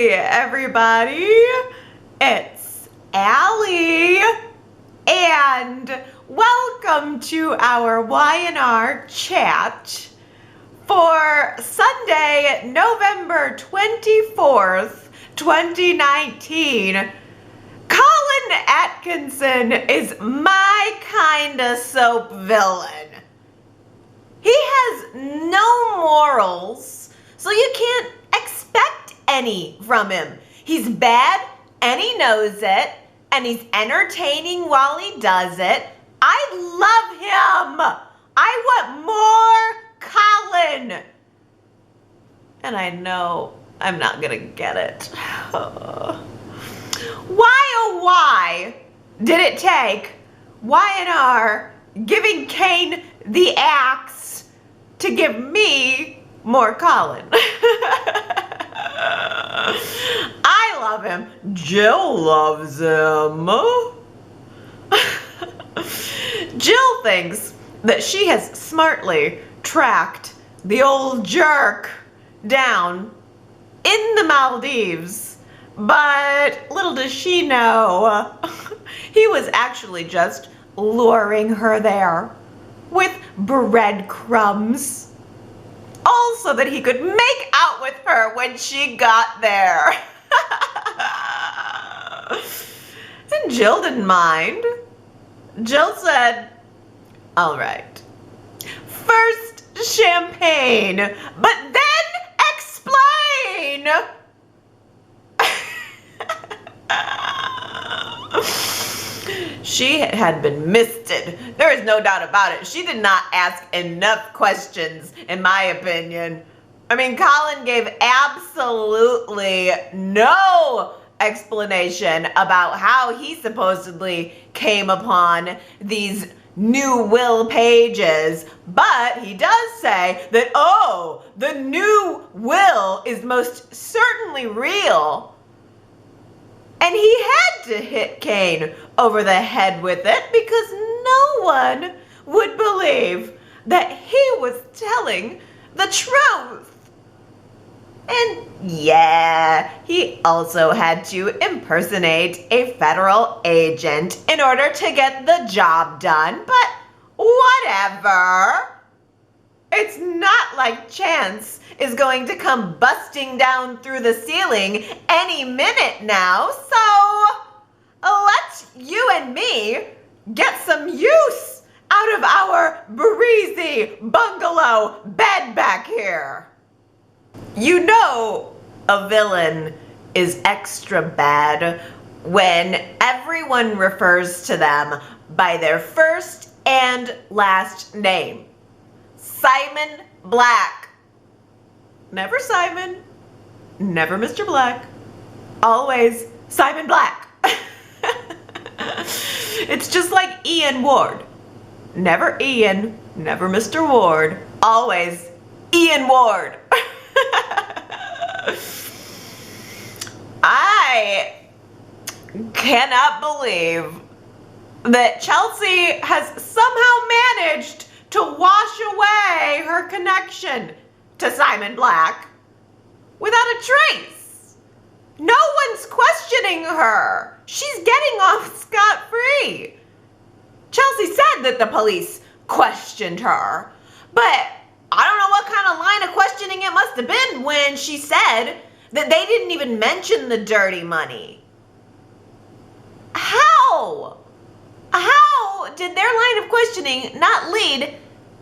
Hey everybody, it's Allie, and welcome to our Y&R Chat for Sunday, November 24th, 2019. Colin Atkinson is my kinda soap villain. He has no morals, so you can't expect any from him. He's bad and he knows it, and he's entertaining while he does it. I love him. I want more Colin. And I know I'm not gonna get it. Why oh why did it take Y&R giving Kane the axe to give me more Colin? I love him. Jill loves him. Jill thinks that she has smartly tracked the old jerk down in the Maldives, but little does she know, he was actually just luring her there with breadcrumbs, also that he could make out with her when she got there. And Jill didn't mind. Jill said, all right, first champagne, but then explain. She had been misted. There is no doubt about it. She did not ask enough questions, in my opinion. I mean, Colin gave absolutely no explanation about how he supposedly came upon these new will pages, but he does say that, oh, the new will is most certainly real. And he had to hit Kane over the head with it because no one would believe that he was telling the truth. And yeah, he also had to impersonate a federal agent in order to get the job done, but whatever. It's not like Chance is going to come busting down through the ceiling any minute now, so let you and me get some use out of our breezy bungalow bed back here. You know a villain is extra bad when everyone refers to them by their first and last name. Simon Black. Never Simon, never Mr. Black, always Simon Black. It's just like Ian Ward. Never Ian, never Mr. Ward, always Ian Ward. I cannot believe that Chelsea has somehow managed to wash away her connection to Simon Black without a trace. No one's questioning her. She's getting off scot-free. Chelsea said that the police questioned her, but I don't know what kind of line of questioning it must have been when she said that they didn't even mention the dirty money. How did their line of questioning not lead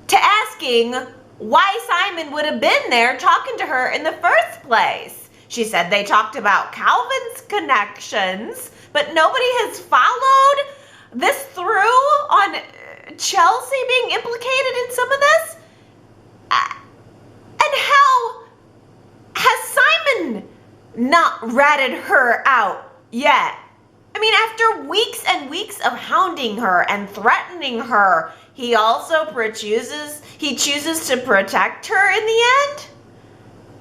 to asking why Simon would have been there talking to her in the first place? She said they talked about Calvin's connections, but nobody has followed this through on Chelsea being implicated in some of this? And how has Simon not ratted her out yet? I mean, after weeks and weeks of hounding her and threatening her, he also chooses to protect her in the end?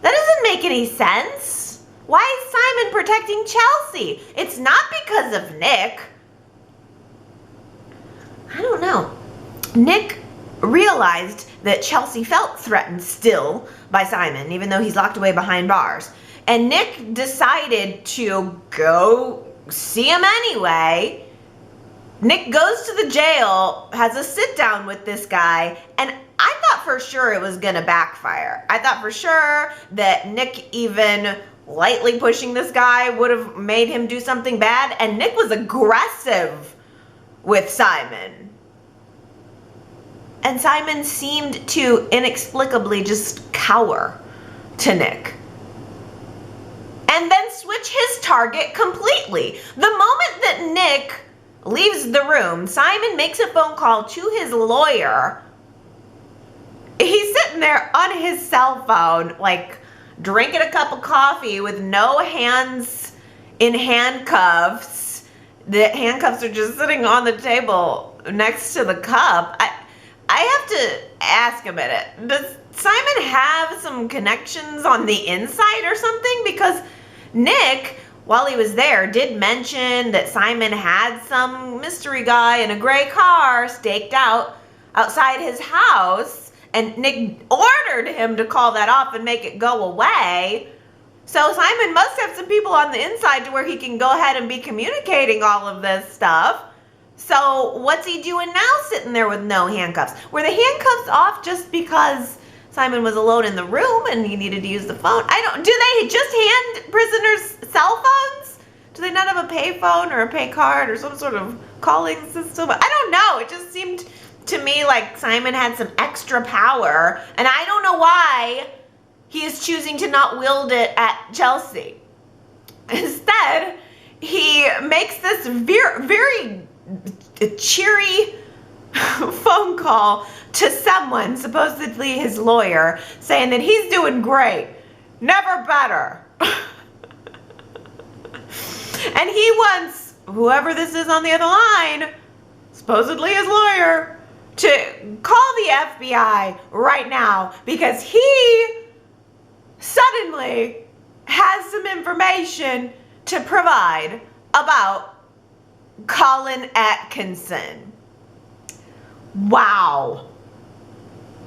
That doesn't make any sense. Why is Simon protecting Chelsea? It's not because of Nick. I don't know. Nick realized that Chelsea felt threatened still by Simon, even though he's locked away behind bars. And Nick decided to go see him anyway. Nick goes to the jail, has a sit down with this guy, and I thought for sure it was gonna backfire. I thought for sure that Nick even lightly pushing this guy would have made him do something bad, and Nick was aggressive with Simon. And Simon seemed to inexplicably just cower to Nick. And then switch his target completely. The moment that Nick leaves the room, Simon makes a phone call to his lawyer. He's sitting there on his cell phone, like drinking a cup of coffee with no hands in handcuffs. The handcuffs are just sitting on the table next to the cup. I have to ask a minute, does Simon have some connections on the inside or something? Because Nick, while he was there, did mention that Simon had some mystery guy in a gray car staked out outside his house, and Nick ordered him to call that off and make it go away. So Simon must have some people on the inside to where he can go ahead and be communicating all of this stuff. So what's he doing now sitting there with no handcuffs? Were the handcuffs off just because Simon was alone in the room and he needed to use the phone? Do they just hand prisoners cell phones? Do they not have a pay phone or a pay card or some sort of calling system? I don't know. It just seemed to me like Simon had some extra power, and I don't know why he is choosing to not wield it at Chelsea. Instead, he makes this very cheery phone call to someone, supposedly his lawyer, saying that he's doing great, never better. And he wants whoever this is on the other line, supposedly his lawyer, to call the FBI right now because he suddenly has some information to provide about Colin Atkinson. Wow.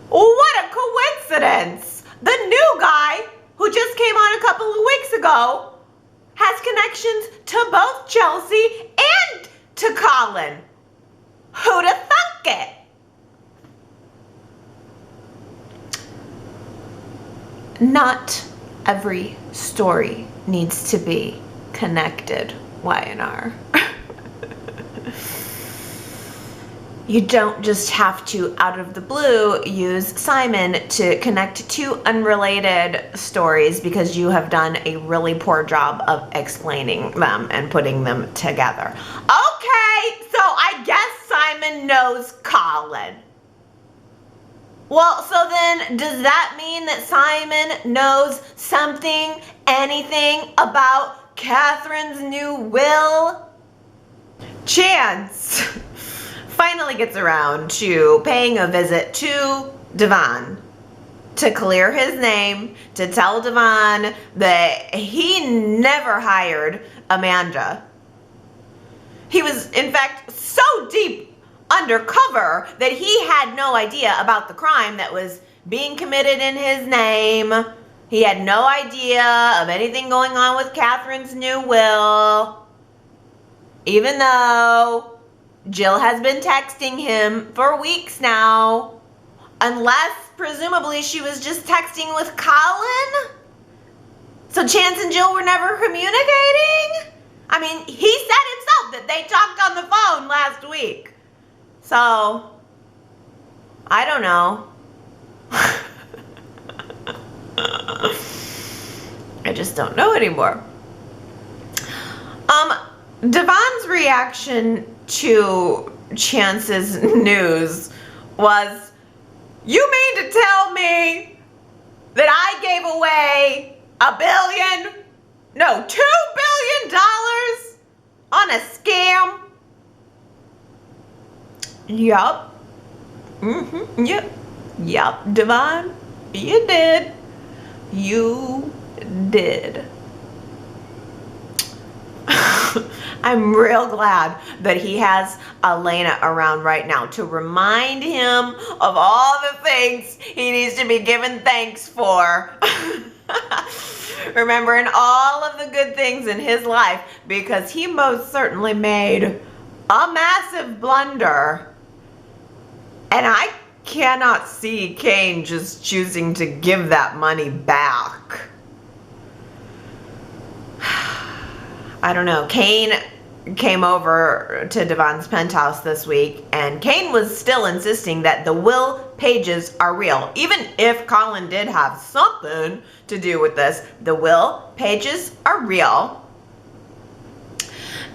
What a coincidence. The new guy who just came on a couple of weeks ago has connections to both Chelsea and to Colin. Who'da thunk it? Not every story needs to be connected, Y&R. You don't just have to, out of the blue, use Simon to connect two unrelated stories because you have done a really poor job of explaining them and putting them together. Okay, so I guess Simon knows Colin. Well, so then does that mean that Simon knows something, anything about Catherine's new will? Chance finally gets around to paying a visit to Devon to clear his name, to tell Devon that he never hired Amanda. He was, in fact, so deep undercover that he had no idea about the crime that was being committed in his name. He had no idea of anything going on with Catherine's new will, even though Jill has been texting him for weeks now, unless presumably she was just texting with Colin. So Chance and Jill were never communicating? I mean, he said himself that they talked on the phone last week. So, I don't know. I just don't know anymore. Devon's reaction to Chance's news was, you mean to tell me that I gave away $2 billion on a scam? Yup. Yup, Devon. You did. You did. I'm real glad that he has Elena around right now to remind him of all the things he needs to be given thanks for. remembering all of the good things in his life, because he most certainly made a massive blunder. And I cannot see Kane just choosing to give that money back. I don't know. Kane came over to Devon's penthouse this week, and Kane was still insisting that the will pages are real. Even if Colin did have something to do with this, the will pages are real.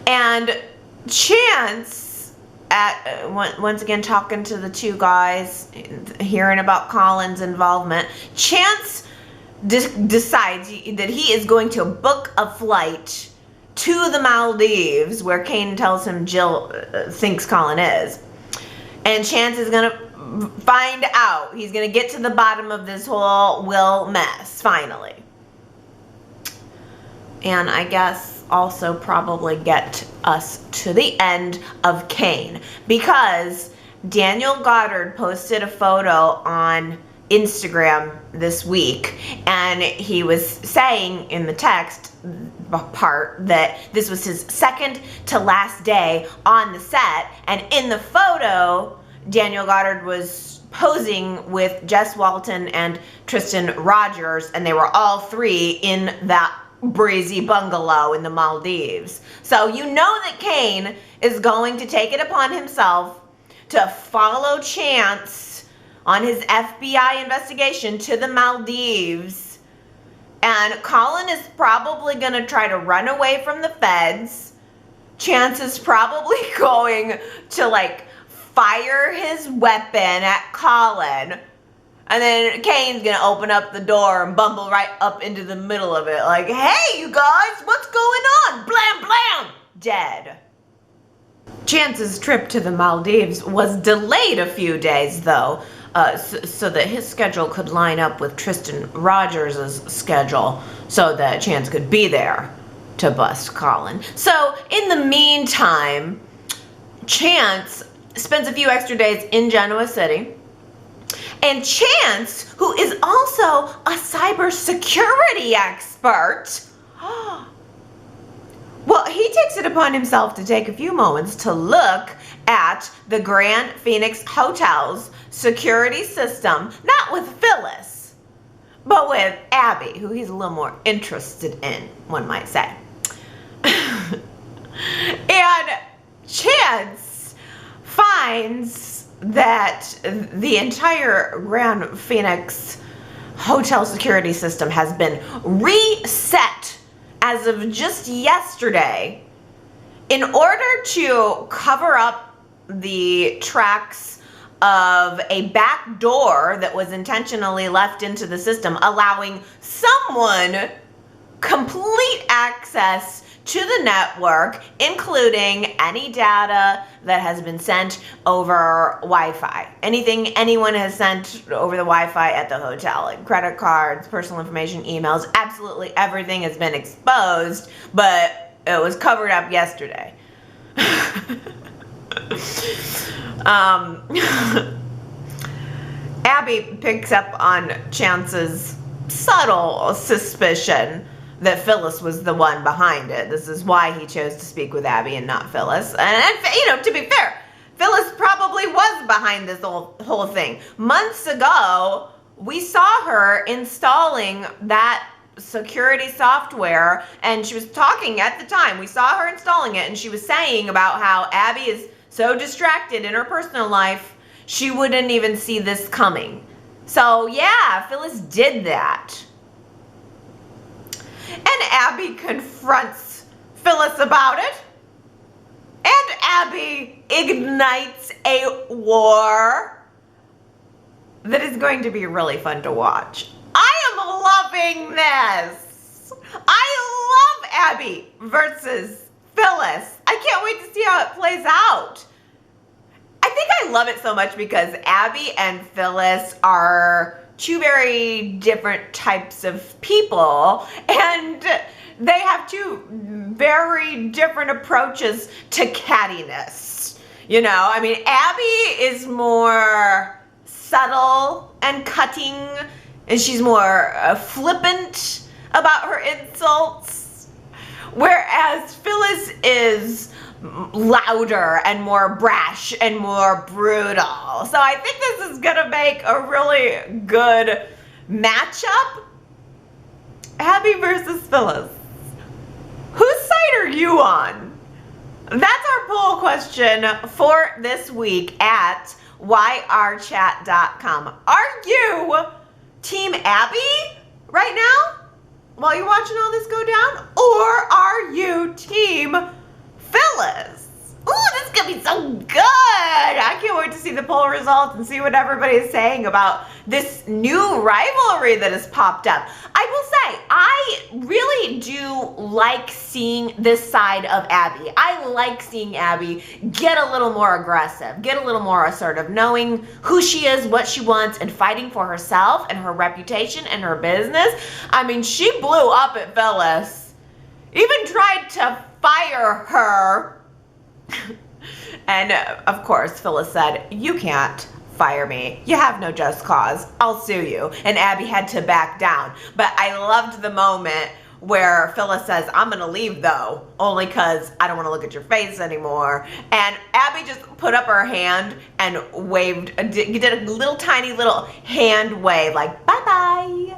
And Chance, once again talking to the two guys, hearing about Colin's involvement, Chance decides that he is going to book a flight to the Maldives, where Kane tells him Jill thinks Colin is. And Chance is going to find out. He's going to get to the bottom of this whole will mess, finally. And I guess also probably get us to the end of Kane. Because Daniel Goddard posted a photo on Instagram this week, and he was saying in the text part that this was his second to last day on the set, and in the photo Daniel Goddard was posing with Jess Walton and Tristan Rogers, and they were all three in that breezy bungalow in the Maldives. So you know that Kane is going to take it upon himself to follow Chance on his FBI investigation to the Maldives. And Colin is probably going to try to run away from the feds. Chance is probably going to, like, fire his weapon at Colin. And then Kane's going to open up the door and bumble right up into the middle of it. Like, hey, you guys, what's going on? Blam, blam, dead. Chance's trip to the Maldives was delayed a few days, though, so that his schedule could line up with Tristan Rogers' schedule, so that Chance could be there to bust Colin. So in the meantime, Chance spends a few extra days in Genoa City. And Chance, who is also a cybersecurity expert, well, he takes it upon himself to take a few moments to look at the Grand Phoenix Hotel's security system, not with Phyllis, but with Abby, who he's a little more interested in, one might say. And Chance finds that the entire Grand Phoenix hotel security system has been reset as of just yesterday in order to cover up the tracks of a back door that was intentionally left into the system, allowing someone complete access to the network, including any data that has been sent over Wi-Fi. Anything anyone has sent over the Wi-Fi at the hotel, like credit cards, personal information, emails, absolutely everything has been exposed, but it was covered up yesterday. Abby picks up on Chance's subtle suspicion that Phyllis was the one behind it. This is why he chose to speak with Abby and not Phyllis. And you know, to be fair, Phyllis probably was behind this whole thing. Months ago, we saw her installing that security software, and she was talking at the time. We saw her installing it, and she was saying about how Abby is so distracted in her personal life, she wouldn't even see this coming. So yeah, Phyllis did that. And Abby confronts Phyllis about it. And Abby ignites a war that is going to be really fun to watch. I am loving this. I love Abby versus Phyllis. I can't wait to see how it plays out. I think I love it so much because Abby and Phyllis are two very different types of people, and they have two very different approaches to cattiness. You know, I mean, Abby is more subtle and cutting, and she's more flippant about her insults, whereas Phyllis is louder and more brash and more brutal. So I think this is gonna make a really good matchup. Abby versus Phyllis. Whose side are you on? That's our poll question for this week at yrchat.com. Are you Team Abby right now while you're watching all this go down? Or are you Team Phyllis? Ooh, this is gonna be so good. I can't wait to see the poll results and see what everybody is saying about this new rivalry that has popped up. I will say, I really do like seeing this side of Abby. I like seeing Abby get a little more aggressive, get a little more assertive, knowing who she is, what she wants, and fighting for herself and her reputation and her business. I mean, she blew up at Phyllis, even tried to fire her. And of course, Phyllis said, "You can't fire me. You have no just cause. I'll sue you." And Abby had to back down. But I loved the moment where Phyllis says, "I'm gonna leave though, only cause I don't wanna look at your face anymore." And Abby just put up her hand and waved, did a little tiny little hand wave, like, bye-bye.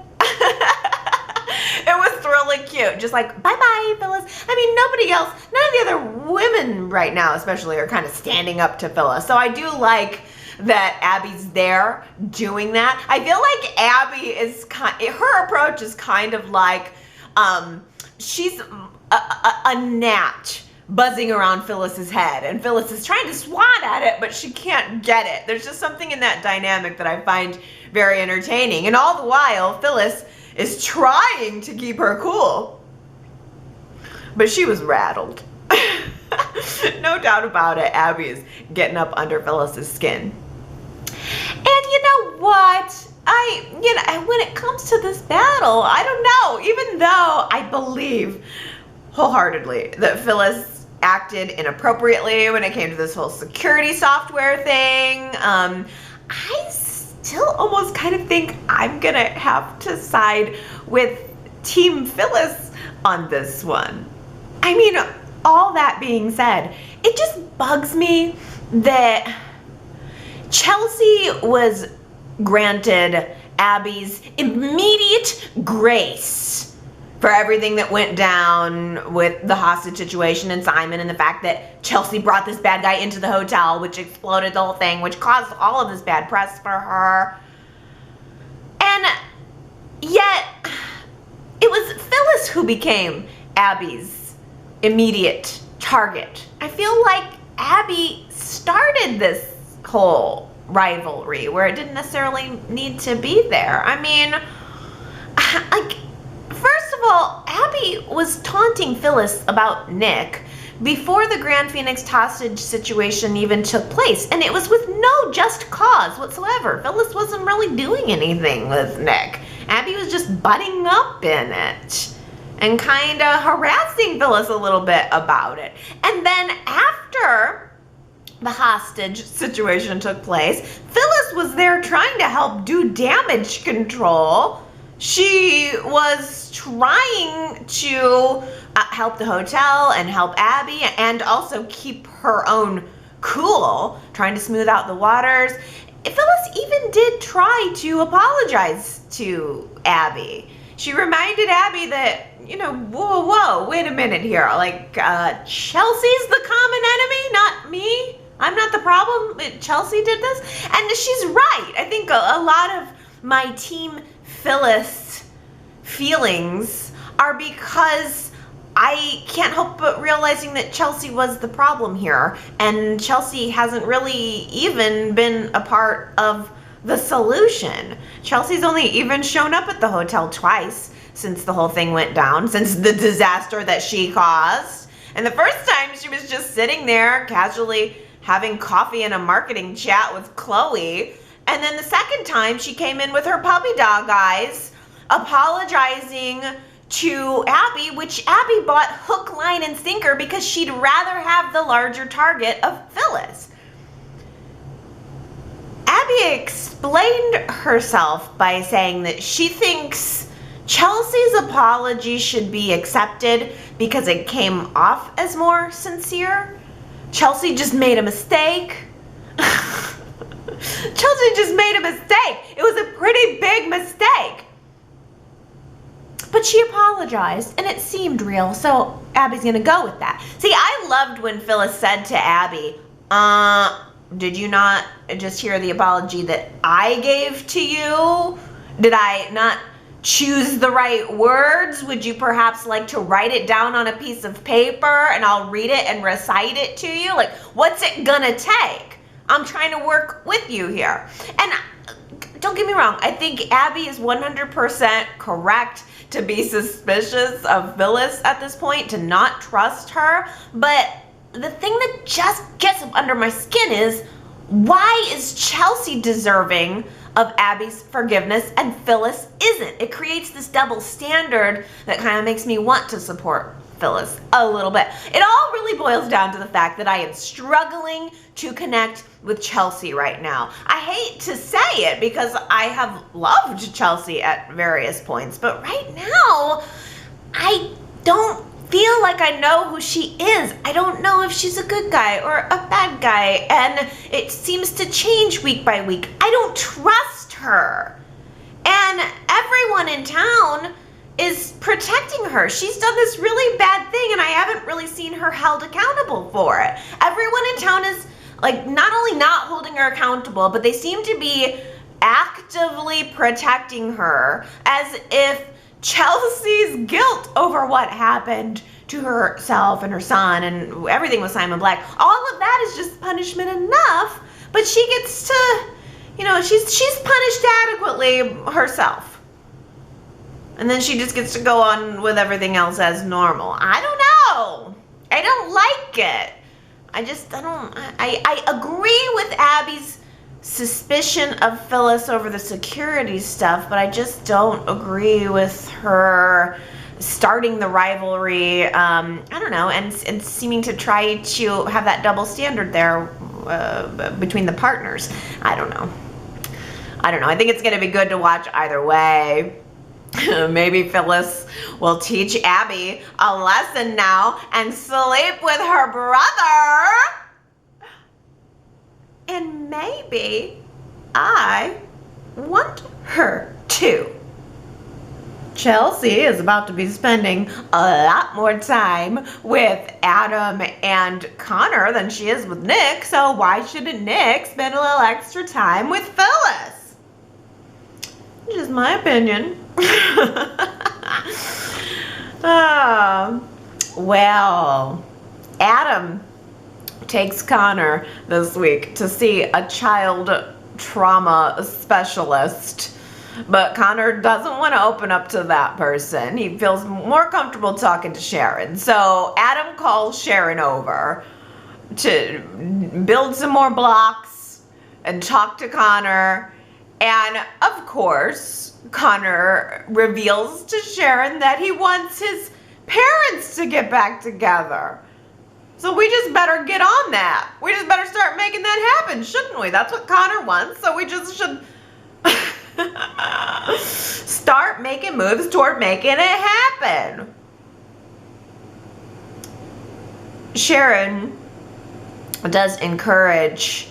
It was really cute, just like, bye-bye, Phyllis. I mean, nobody else, none of the other women right now especially are kind of standing up to Phyllis. So I do like that Abby's there doing that. I feel like Abby is her approach is kind of like, she's a gnat buzzing around Phyllis's head, and Phyllis is trying to swat at it, but she can't get it. There's just something in that dynamic that I find very entertaining. And all the while, Phyllis is trying to keep her cool. But she was rattled. No doubt about it, Abby is getting up under Phyllis's skin. And you know what? When it comes to this battle, I don't know, even though I believe wholeheartedly that Phyllis acted inappropriately when it came to this whole security software thing, I still almost kind of think I'm gonna have to side with Team Phyllis on this one. I mean, all that being said, it just bugs me that Chelsea was granted Abby's immediate grace for everything that went down with the hostage situation and Simon, and the fact that Chelsea brought this bad guy into the hotel, which exploded the whole thing, which caused all of this bad press for her. And yet, it was Phyllis who became Abby's immediate target. I feel like Abby started this whole rivalry where it didn't necessarily need to be there. I mean, like, first of all, Abby was taunting Phyllis about Nick before the Grand Phoenix hostage situation even took place, and it was with no just cause whatsoever. Phyllis wasn't really doing anything with Nick. Abby was just butting up in it and kind of harassing Phyllis a little bit about it. And then after the hostage situation took place, Phyllis was there trying to help do damage control. She was trying to help the hotel and help Abby, and also keep her own cool, trying to smooth out the waters. Phyllis even did try to apologize to Abby. She reminded Abby that, you know, whoa, wait a minute here. Like, Chelsea's the common enemy, not me. I'm not the problem. Chelsea did this. And she's right. I think a lot of my Team Phyllis feelings are because I can't help but realizing that Chelsea was the problem here, and Chelsea hasn't really even been a part of the solution. Chelsea's only even shown up at the hotel twice since the whole thing went down, since the disaster that she caused. And the first time she was just sitting there casually having coffee and a marketing chat with Chloe. And then the second time she came in with her puppy dog eyes, apologizing to Abby, which Abby bought hook, line, and sinker because she'd rather have the larger target of Phyllis. Abby explained herself by saying that she thinks Chelsea's apology should be accepted because it came off as more sincere. Chelsea just made a mistake. Chelsea just made a mistake. It was a pretty big mistake. But she apologized, and it seemed real, so Abby's gonna go with that. See, I loved when Phyllis said to Abby, did you not just hear the apology that I gave to you? Did I not choose the right words? Would you perhaps like to write it down on a piece of paper and I'll read it and recite it to you? Like, what's it gonna take? I'm trying to work with you here. And don't get me wrong, I think Abby is 100% correct to be suspicious of Phyllis at this point, to not trust her. But the thing that just gets under my skin is, why is Chelsea deserving of Abby's forgiveness and Phyllis isn't? It creates this double standard that kind of makes me want to support Phyllis a little bit. It all really boils down to the fact that I am struggling to connect with Chelsea right now. I hate to say it because I have loved Chelsea at various points, but right now I don't feel like I know who she is. I don't know if she's a good guy or a bad guy, and it seems to change week by week. I don't trust her. And everyone in town is protecting her. She's done this really bad thing, and I haven't really seen her held accountable for it. Everyone in town is like not only not holding her accountable, but they seem to be actively protecting her, as if Chelsea's guilt over what happened to herself and her son and everything with Simon Black, all of that is just punishment enough, but she gets to, you know, she's punished adequately herself. And then she just gets to go on with everything else as normal. I don't know. I don't like it. I agree with Abby's suspicion of Phyllis over the security stuff, but I just don't agree with her starting the rivalry, I don't know, and seeming to try to have that double standard there between the partners. I don't know. I think it's going to be good to watch either way. Maybe Phyllis will teach Abby a lesson now and sleep with her brother. And maybe I want her to. Chelsea is about to be spending a lot more time with Adam and Connor than she is with Nick, so why shouldn't Nick spend a little extra time with Phyllis? Just my opinion. Well, Adam takes Connor this week to see a child trauma specialist, but Connor doesn't want to open up to that person. He feels more comfortable talking to Sharon. So Adam calls Sharon over to build some more blocks and talk to Connor. And of course, Connor reveals to Sharon that he wants his parents to get back together. So we just better get on that. We just better start making that happen, shouldn't we? That's what Connor wants, so we just should start making moves toward making it happen. Sharon does encourage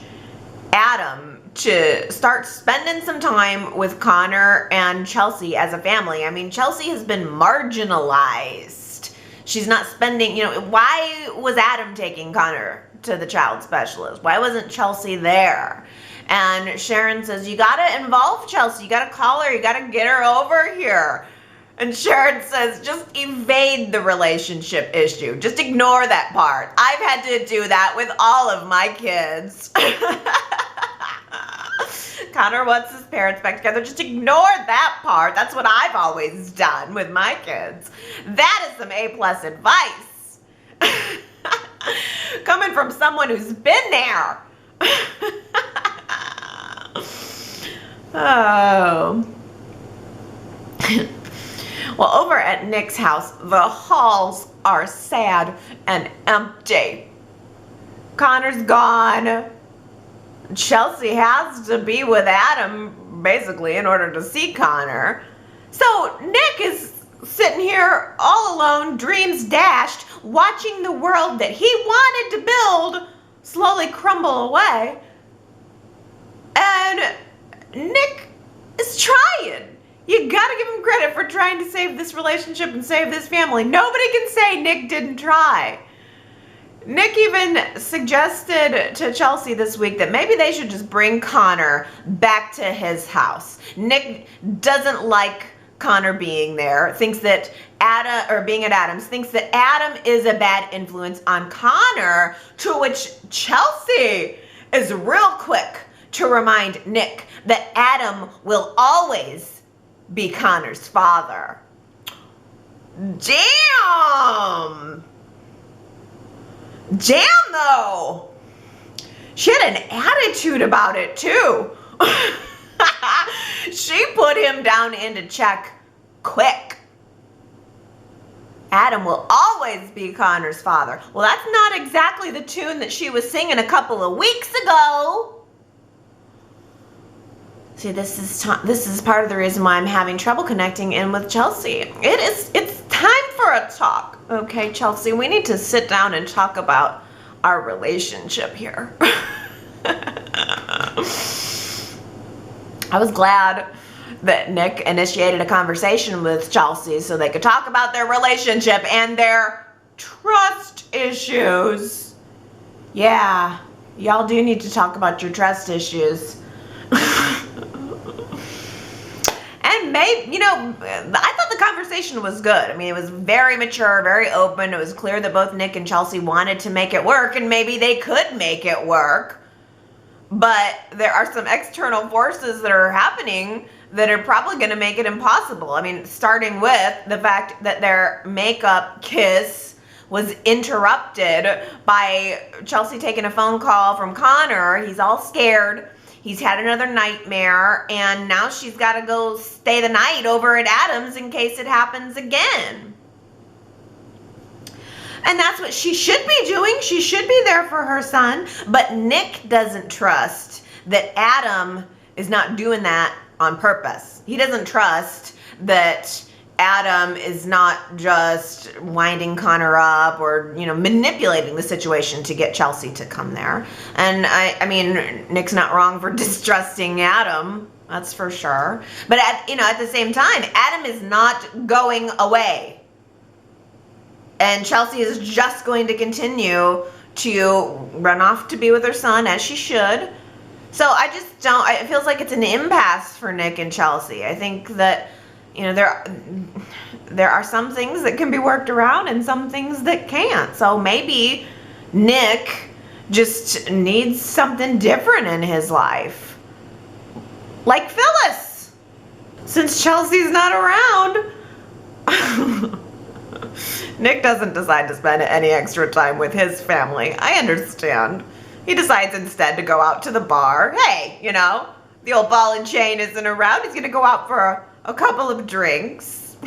Adam to start spending some time with Connor and Chelsea as a family. I mean, Chelsea has been marginalized. She's not spending, you know, why was Adam taking Connor to the child specialist? Why wasn't Chelsea there? And Sharon says, you gotta involve Chelsea. You gotta call her. You gotta get her over here. And Sharon says, just evade the relationship issue. Just ignore that part. I've had to do that with all of my kids. Connor wants his parents back together. Just ignore that part. That's what I've always done with my kids. That is some A+ advice. Coming from someone who's been there. Oh. Well, over at Nick's house, the halls are sad and empty. Connor's gone. Chelsea has to be with Adam, basically, in order to see Connor. So Nick is sitting here all alone, dreams dashed, watching the world that he wanted to build slowly crumble away. And Nick is trying. You gotta give him credit for trying to save this relationship and save this family. Nobody can say Nick didn't try. Nick even suggested to Chelsea this week that maybe they should just bring Connor back to his house. Nick doesn't like Connor being there, thinks that being at Adam's, thinks that Adam is a bad influence on Connor, to which Chelsea is real quick to remind Nick that Adam will always be Connor's father. Damn! Damn, though. She had an attitude about it, too. She put him down into check quick. Adam will always be Connor's father. Well, that's not exactly the tune that she was singing a couple of weeks ago. See, this is part of the reason why I'm having trouble connecting in with Chelsea. It's time for a talk. Okay, Chelsea, we need to sit down and talk about our relationship here. I was glad that Nick initiated a conversation with Chelsea so they could talk about their relationship and their trust issues. Yeah, y'all do need to talk about your trust issues. And maybe, I thought the conversation was good. I mean, it was very mature, very open. It was clear that both Nick and Chelsea wanted to make it work, and maybe they could make it work. But there are some external forces that are happening that are probably going to make it impossible. I mean, starting with the fact that their makeup kiss was interrupted by Chelsea taking a phone call from Connor. He's all scared. He's had another nightmare, and now she's got to go stay the night over at Adam's in case it happens again. And that's what she should be doing. She should be there for her son. But Nick doesn't trust that Adam is not doing that on purpose. He doesn't trust that Adam is not just winding Connor up or, manipulating the situation to get Chelsea to come there. And I mean, Nick's not wrong for distrusting Adam. That's for sure. But at the same time, Adam is not going away. And Chelsea is just going to continue to run off to be with her son, as she should. So it feels like it's an impasse for Nick and Chelsea. I think that, there are some things that can be worked around and some things that can't. So maybe Nick just needs something different in his life. Like Phyllis. Since Chelsea's not around, Nick doesn't decide to spend any extra time with his family. I understand. He decides instead to go out to the bar. Hey, the old ball and chain isn't around. He's going to go out for a couple of drinks.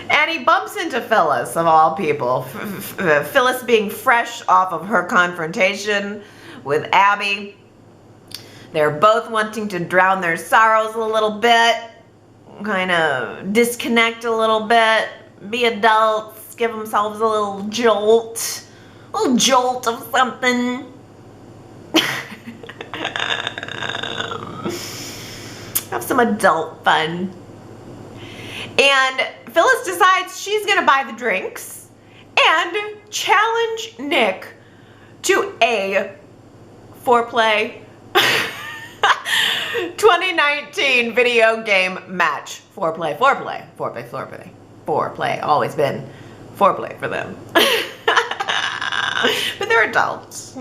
And he bumps into Phyllis, of all people. Phyllis being fresh off of her confrontation with Abby. They're both wanting to drown their sorrows a little bit. Kind of disconnect a little bit. Be adults. Give themselves a little jolt. A little jolt of something. Have some adult fun. And Phyllis decides she's going to buy the drinks and challenge Nick to a foreplay 2019 video game match. Foreplay. Always been foreplay for them. But they're adults,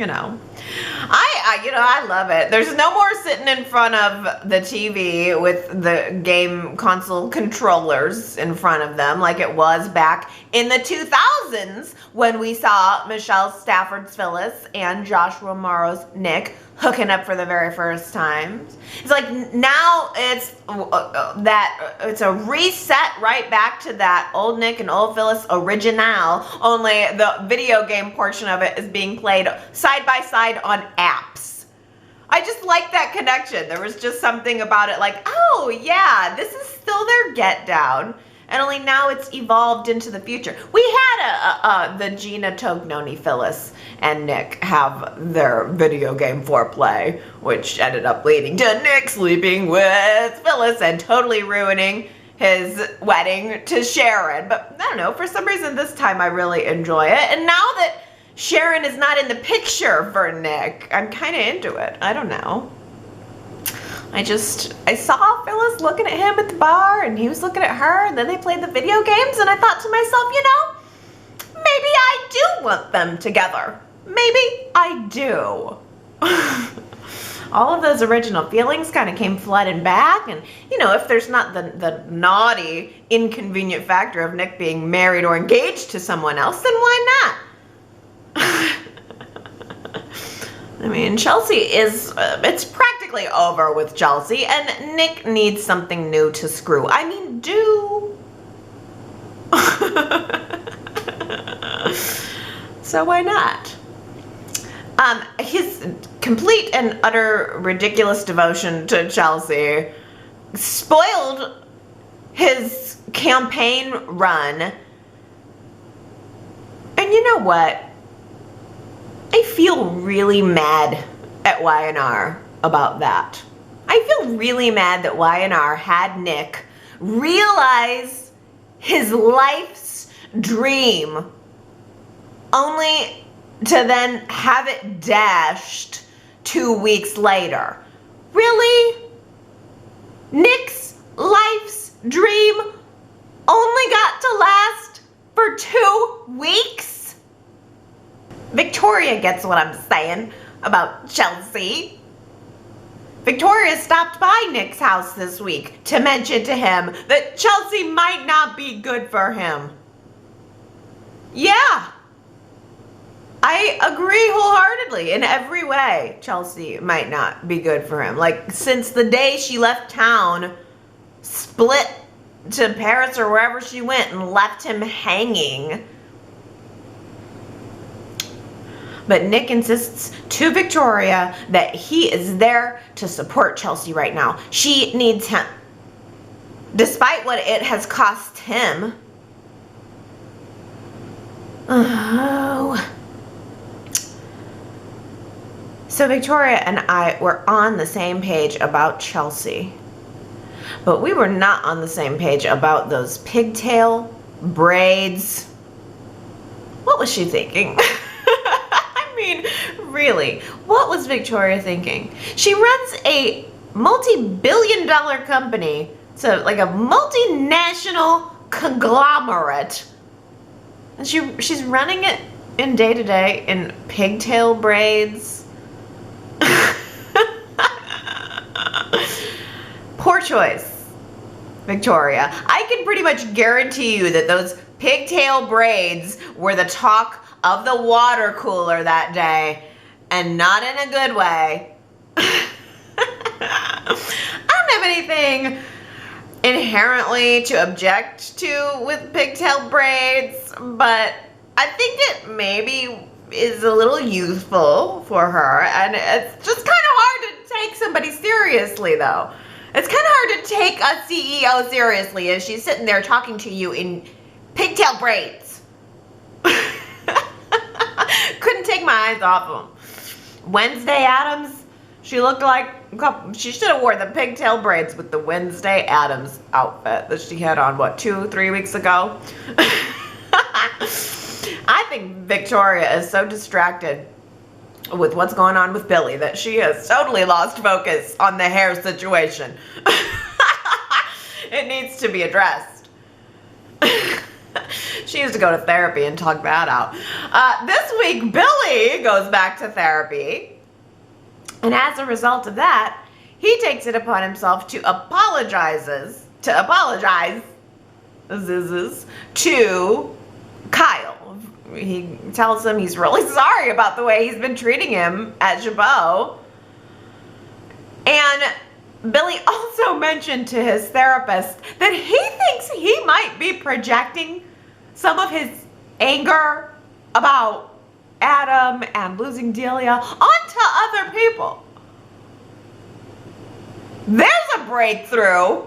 I love it. There's no more sitting in front of the TV with the game console controllers in front of them like it was back in the 2000s when we saw Michelle Stafford's Phyllis and Joshua Morrow's Nick hooking up for the very first time. It's like now it's it's a reset right back to that old Nick and old Phyllis original, only the video game portion of it is being played side by side on apps. I just like that connection. There was just something about it like, oh yeah, this is still their get down. And only now it's evolved into the future. We had the Gina Tognoni, Phyllis, and Nick have their video game foreplay, which ended up leading to Nick sleeping with Phyllis and totally ruining his wedding to Sharon. But I don't know, for some reason this time I really enjoy it. And now that Sharon is not in the picture for Nick, I'm kind of into it. I don't know. I saw Phyllis looking at him at the bar and he was looking at her, and then they played the video games, and I thought to myself, maybe I do want them together. Maybe I do. All of those original feelings kind of came flooding back, and if there's not the naughty, inconvenient factor of Nick being married or engaged to someone else, then why not? I mean, Chelsea it's practically over with Chelsea, and Nick needs something new to screw. I mean, so why not? His complete and utter ridiculous devotion to Chelsea spoiled his campaign run. And you know what? I feel really mad at Y&R about that. I feel really mad that Y&R had Nick realize his life's dream only to then have it dashed 2 weeks later. Really? Nick's life's dream only got to last for 2 weeks? Victoria gets what I'm saying about Chelsea. Victoria stopped by Nick's house this week to mention to him that Chelsea might not be good for him. Yeah. I agree wholeheartedly in every way. Chelsea might not be good for him. Like, since the day she left town, split to Paris or wherever she went and left him hanging. But Nick insists to Victoria that he is there to support Chelsea right now. She needs him. Despite what it has cost him. Oh. So Victoria and I were on the same page about Chelsea. But we were not on the same page about those pigtail braids. What was she thinking? Really, what was Victoria thinking? She runs a multi-billion-dollar company, so like a multinational conglomerate, and she's running it in day-to-day in pigtail braids. Poor choice, Victoria. I can pretty much guarantee you that those pigtail braids were the talk of the water cooler that day, and not in a good way. I don't have anything inherently to object to with pigtail braids, but I think it maybe is a little youthful for her, and it's just kind of hard to take somebody seriously, though. It's kind of hard to take a CEO seriously as she's sitting there talking to you in pigtail braids. Couldn't take my eyes off them. Wednesday Addams, she looked like, she should have wore the pigtail braids with the Wednesday Addams outfit that she had on, what, 2-3 weeks ago? I think Victoria is so distracted with what's going on with Billy that she has totally lost focus on the hair situation. It needs to be addressed. She needs to go to therapy and talk that out. This week, Billy goes back to therapy. And as a result of that, he takes it upon himself to apologize to Kyle. He tells him he's really sorry about the way he's been treating him at Jabot. And Billy also mentioned to his therapist that he thinks he might be projecting some of his anger about Adam and losing Delia onto other people. There's a breakthrough.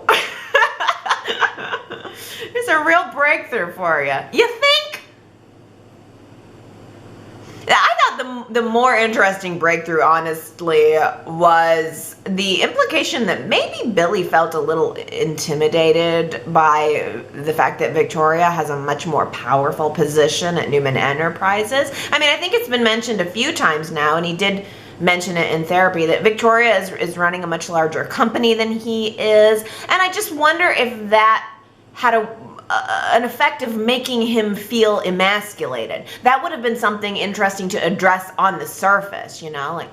There's a real breakthrough for you. You think? I thought the more interesting breakthrough, honestly, was the implication that maybe Billy felt a little intimidated by the fact that Victoria has a much more powerful position at Newman Enterprises. I mean, I think it's been mentioned a few times now, and he did mention it in therapy, that Victoria is running a much larger company than he is. And I just wonder if that had an effect of making him feel emasculated. That would have been something interesting to address on the surface, you know, like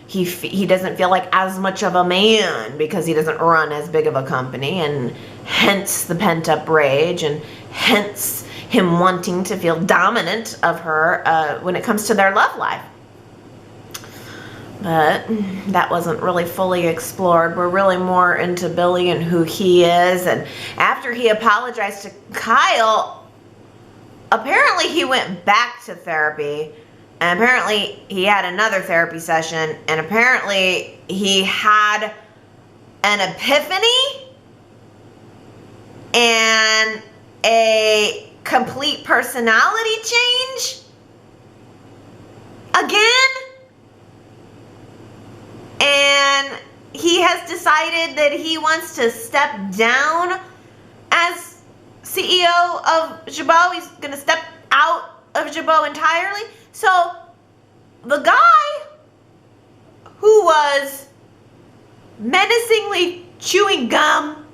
he doesn't feel like as much of a man because he doesn't run as big of a company, and hence the pent-up rage, and hence him wanting to feel dominant of her when it comes to their love life. But that wasn't really fully explored. We're really more into Billy and who he is. And after he apologized to Kyle, apparently he went back to therapy. And apparently he had another therapy session. And apparently he had an epiphany and a complete personality change again. And he has decided that he wants to step down as CEO of Jabot. He's going to step out of Jabot entirely. So the guy who was menacingly chewing gum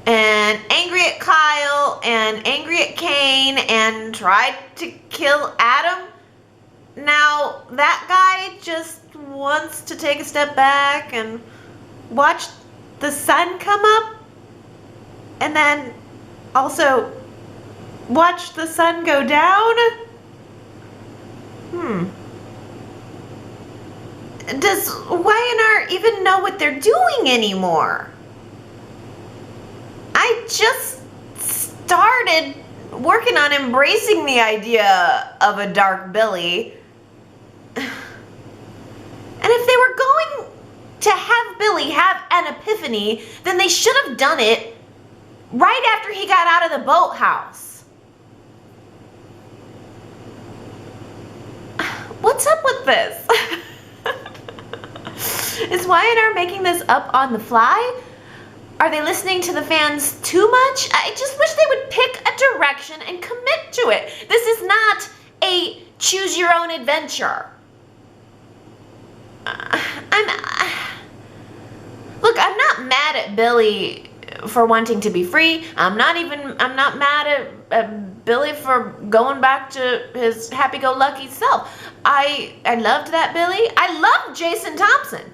and angry at Kyle and angry at Kane and tried to kill Adam, now that guy just wants to take a step back and watch the sun come up, and then also watch the sun go down. Does Y&R even know what they're doing anymore? I just started working on embracing the idea of a dark Billy. And if they were going to have Billy have an epiphany, then they should have done it right after he got out of the boathouse. What's up with this? Is Y&R making this up on the fly? Are they listening to the fans too much? I just wish they would pick a direction and commit to it. This is not a choose your own adventure. Look, I'm not mad at Billy for wanting to be free. I'm not mad at Billy for going back to his happy-go-lucky self. I loved that Billy. I loved Jason Thompson.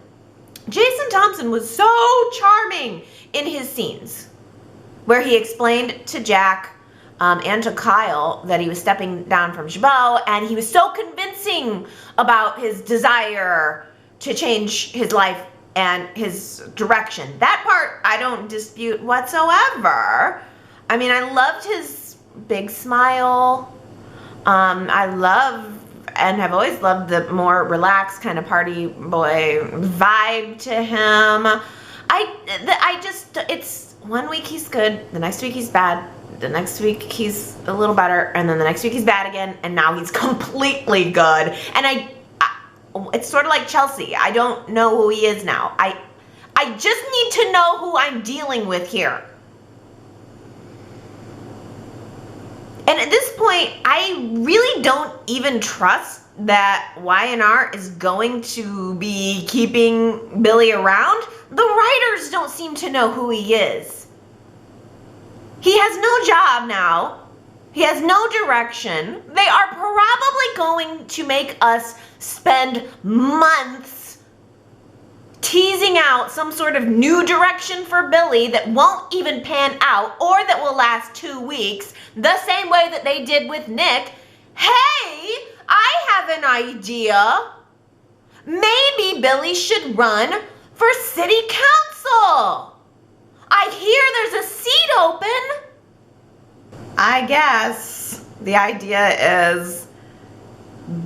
Jason Thompson was so charming in his scenes where he explained to Jack and to Kyle that he was stepping down from Jabot, and he was so convincing about his desire to change his life and his direction. That part I don't dispute whatsoever. I mean, I loved his big smile. I love and have always loved the more relaxed kind of party boy vibe to him. It's 1 week he's good, the next week he's bad, the next week he's a little better, and then the next week he's bad again, and now he's completely good. And it's sort of like Chelsea. I don't know who he is now. I just need to know who I'm dealing with here. And at this point, I really don't even trust that Y&R is going to be keeping Billy around. The writers don't seem to know who he is. He has no job now. He has no direction. They are probably going to make us spend months teasing out some sort of new direction for Billy that won't even pan out, or that will last 2 weeks, the same way that they did with Nick. Hey, I have an idea. Maybe Billy should run for city council. I hear there's a seat open. I guess the idea is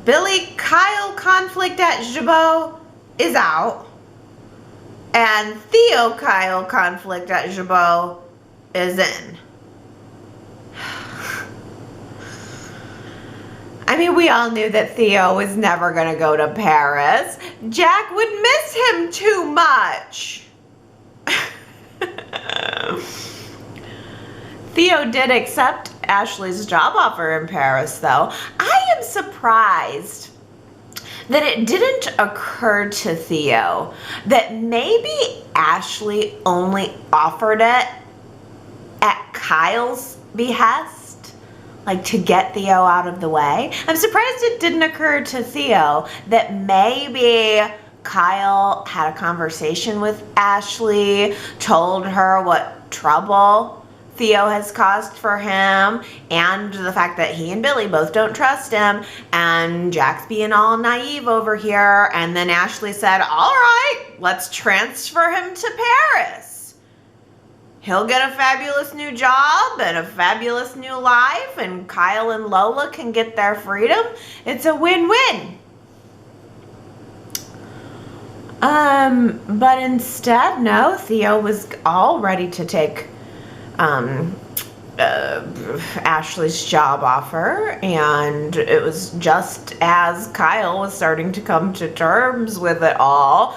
Billy-Kyle conflict at Jabot is out. And Theo-Kyle conflict at Jabot is in. I mean, we all knew that Theo was never going to go to Paris. Jack would miss him too much. Theo did accept Ashley's job offer in Paris, though. I am surprised that it didn't occur to Theo that maybe Ashley only offered it at Kyle's behest, like to get Theo out of the way. I'm surprised it didn't occur to Theo that maybe Kyle had a conversation with Ashley, told her what trouble Theo has caused for him, and the fact that he and Billy both don't trust him, and Jack's being all naive over here, and then Ashley said, all right, let's transfer him to Paris. He'll get a fabulous new job and a fabulous new life, and Kyle and Lola can get their freedom. It's a win-win. But instead, no, Theo was all ready to take Ashley's job offer, and it was just as Kyle was starting to come to terms with it all,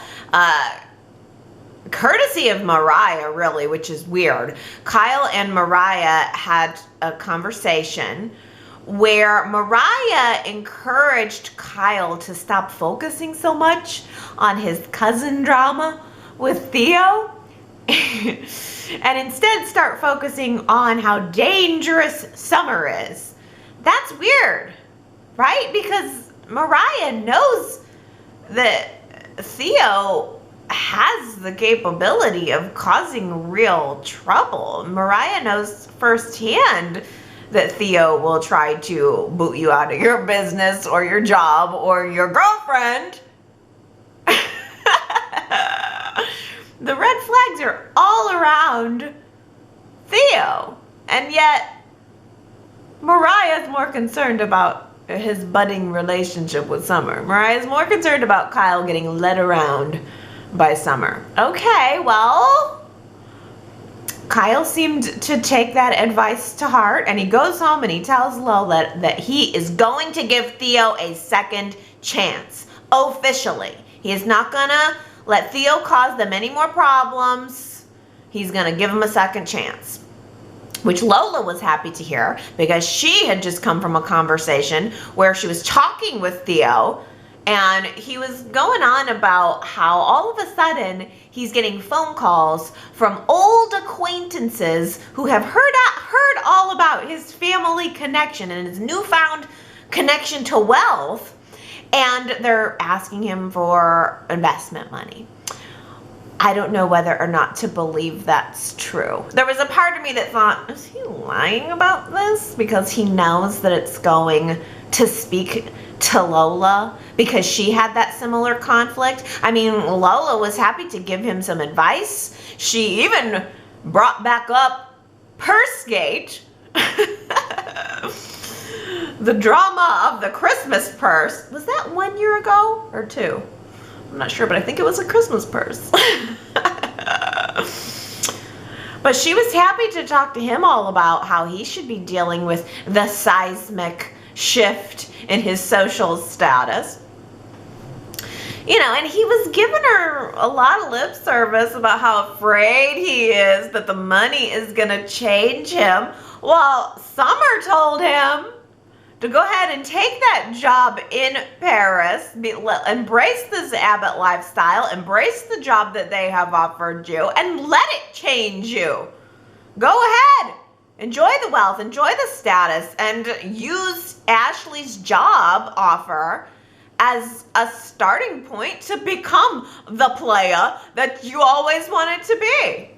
courtesy of Mariah, really, which is weird. Kyle and Mariah had a conversation where Mariah encouraged Kyle to stop focusing so much on his cousin drama with Theo and instead start focusing on how dangerous Summer is. That's weird, right? Because Mariah knows that Theo has the capability of causing real trouble. Mariah knows firsthand that Theo will try to boot you out of your business or your job or your girlfriend. The red flags are all around Theo, and yet Mariah's more concerned about his budding relationship with Summer. Mariah's more concerned about Kyle getting led around by Summer. Okay, well, Kyle seemed to take that advice to heart, and he goes home and he tells Lola that he is going to give Theo a second chance, officially. He is not gonna let Theo cause them any more problems. He's gonna give him a second chance, which Lola was happy to hear because she had just come from a conversation where she was talking with Theo, and he was going on about how all of a sudden he's getting phone calls from old acquaintances who have heard all about his family connection and his newfound connection to wealth, and they're asking him for investment money. I don't know whether or not to believe that's true. There was a part of me that thought, is he lying about this? Because he knows that it's going to speak to Lola because she had that similar conflict. I mean, Lola was happy to give him some advice. She even brought back up Pursegate. The drama of the Christmas purse. Was that 1 year ago or 2? I'm not sure, but I think it was a Christmas purse. But she was happy to talk to him all about how he should be dealing with the seismic shift in his social status. You know, and he was giving her a lot of lip service about how afraid he is that the money is going to change him, while Summer told him to go ahead and take that job in Paris, embrace this Abbott lifestyle, embrace the job that they have offered you, and let it change you. Go ahead, enjoy the wealth, enjoy the status, and use Ashley's job offer as a starting point to become the player that you always wanted to be.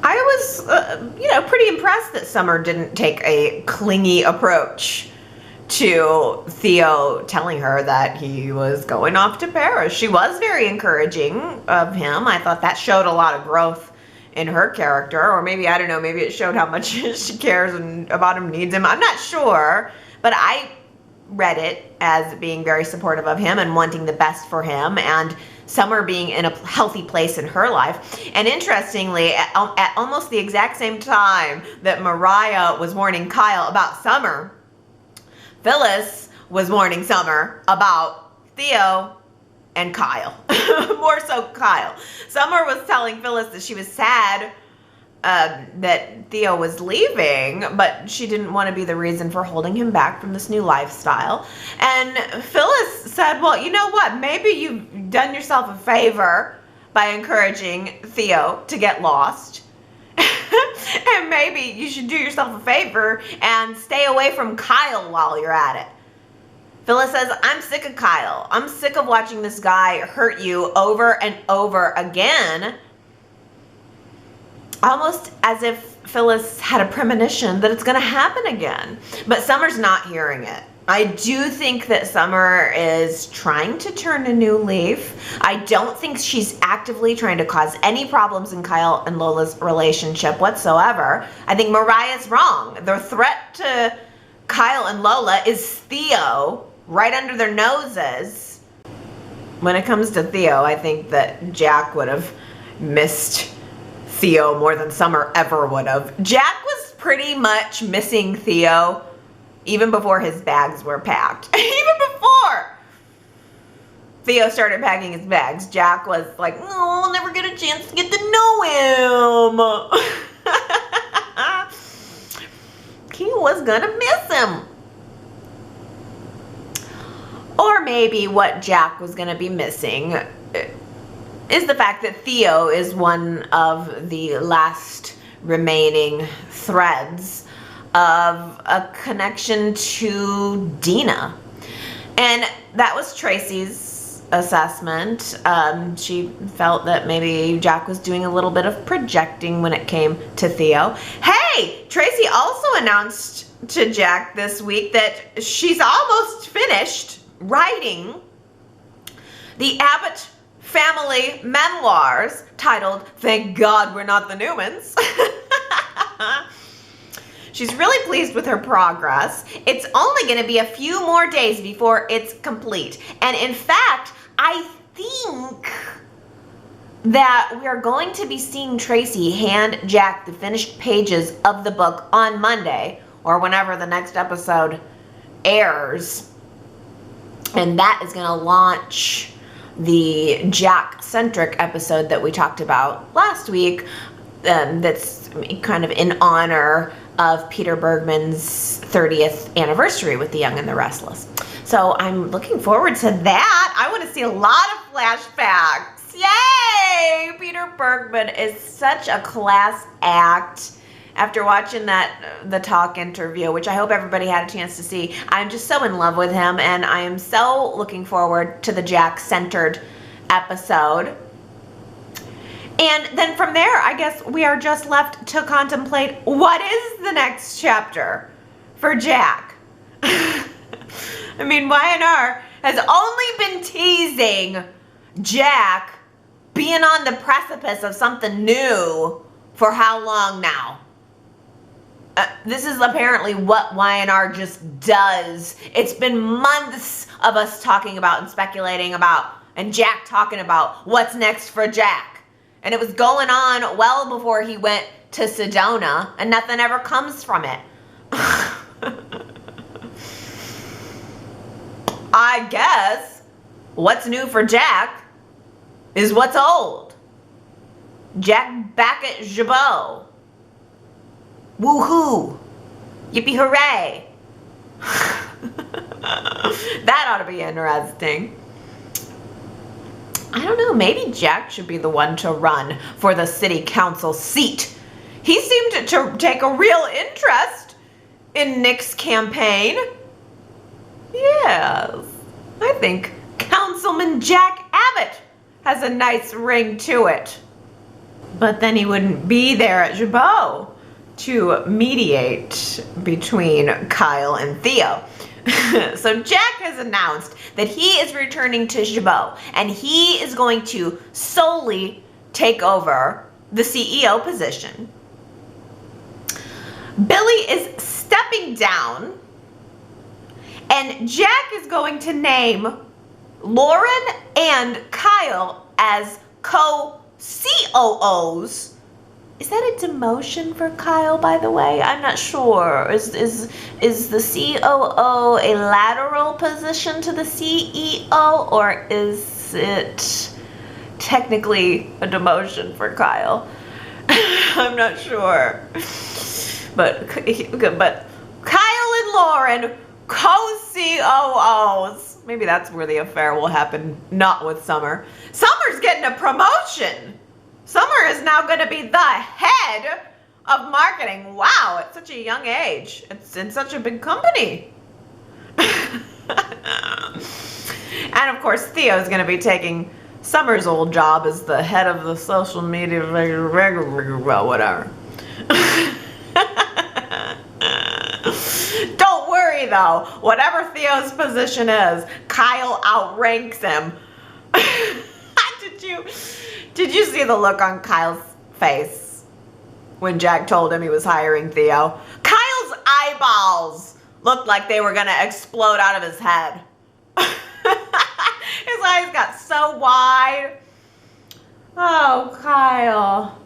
I was, pretty impressed that Summer didn't take a clingy approach to Theo telling her that he was going off to Paris. She was very encouraging of him. I thought that showed a lot of growth in her character, or maybe, I don't know, maybe it showed how much she cares and about him, needs him. I'm not sure, but I read it as being very supportive of him and wanting the best for him, and Summer being in a healthy place in her life. And interestingly, at almost the exact same time that Mariah was warning Kyle about Summer, Phyllis was warning Summer about Theo and Kyle. More so Kyle. Summer was telling Phyllis that she was sad that Theo was leaving, but she didn't want to be the reason for holding him back from this new lifestyle. And Phyllis said, well, you know what? Maybe you've done yourself a favor by encouraging Theo to get lost. And maybe you should do yourself a favor and stay away from Kyle while you're at it. Phyllis says, I'm sick of Kyle. I'm sick of watching this guy hurt you over and over again. Almost as if Phyllis had a premonition that it's going to happen again. But Summer's not hearing it. I do think that Summer is trying to turn a new leaf. I don't think she's actively trying to cause any problems in Kyle and Lola's relationship whatsoever. I think Mariah's wrong. The threat to Kyle and Lola is Theo right under their noses. When it comes to Theo, I think that Jack would have missed Theo more than Summer ever would have. Jack was pretty much missing Theo even before his bags were packed. Even before Theo started packing his bags, Jack was like, no, I'll never get a chance to get to know him. He was gonna miss him. Or maybe what Jack was gonna be missing is the fact that Theo is one of the last remaining threads of a connection to Dina. And that was Tracy's assessment. She felt that maybe Jack was doing a little bit of projecting when it came to Theo. Hey, Tracy also announced to Jack this week that she's almost finished writing the Abbott family memoirs titled Thank God We're Not the Newmans. She's really pleased with her progress. It's only going to be a few more days before it's complete. And in fact, I think that we are going to be seeing Tracy hand Jack the finished pages of the book on Monday or whenever the next episode airs. And that is going to launch the Jack-centric episode that we talked about last week. That's kind of in honor of Peter Bergman's 30th anniversary with The Young and the Restless. So I'm looking forward to that. I want to see a lot of flashbacks. Yay! Peter Bergman is such a class act. After watching the Talk interview, which I hope everybody had a chance to see, I'm just so in love with him, and I am so looking forward to the Jack-centered episode. And then from there, I guess we are just left to contemplate what is the next chapter for Jack. I mean, Y&R has only been teasing Jack being on the precipice of something new for how long now? This is apparently what Y&R just does. It's been months of us talking about and speculating about, and Jack talking about what's next for Jack. And it was going on well before he went to Sedona, and nothing ever comes from it. I guess what's new for Jack is what's old. Jack back at Jabot. Woohoo! Yippee hooray! That ought to be interesting. I don't know, maybe Jack should be the one to run for the city council seat. He seemed to take a real interest in Nick's campaign. Yes, I think Councilman Jack Abbott has a nice ring to it. But then he wouldn't be there at Jabot to mediate between Kyle and Theo. So Jack has announced that he is returning to Jabot, and he is going to solely take over the CEO position. Billy is stepping down, and Jack is going to name Lauren and Kyle as co-COOs. Is that a demotion for Kyle, by the way? I'm not sure. Is the COO a lateral position to the CEO, or is it technically a demotion for Kyle? I'm not sure. But Kyle and Lauren, co-COOs. Maybe that's where the affair will happen, not with Summer. Summer's getting a promotion. Summer is now going to be the head of marketing. Wow, at such a young age. It's in such a big company. And of course, Theo's going to be taking Summer's old job as the head of the social media, well, whatever. Don't worry though, whatever Theo's position is, Kyle outranks him. Did you see the look on Kyle's face when Jack told him he was hiring Theo? Kyle's eyeballs looked like they were gonna explode out of his head. His eyes got so wide. Oh, Kyle.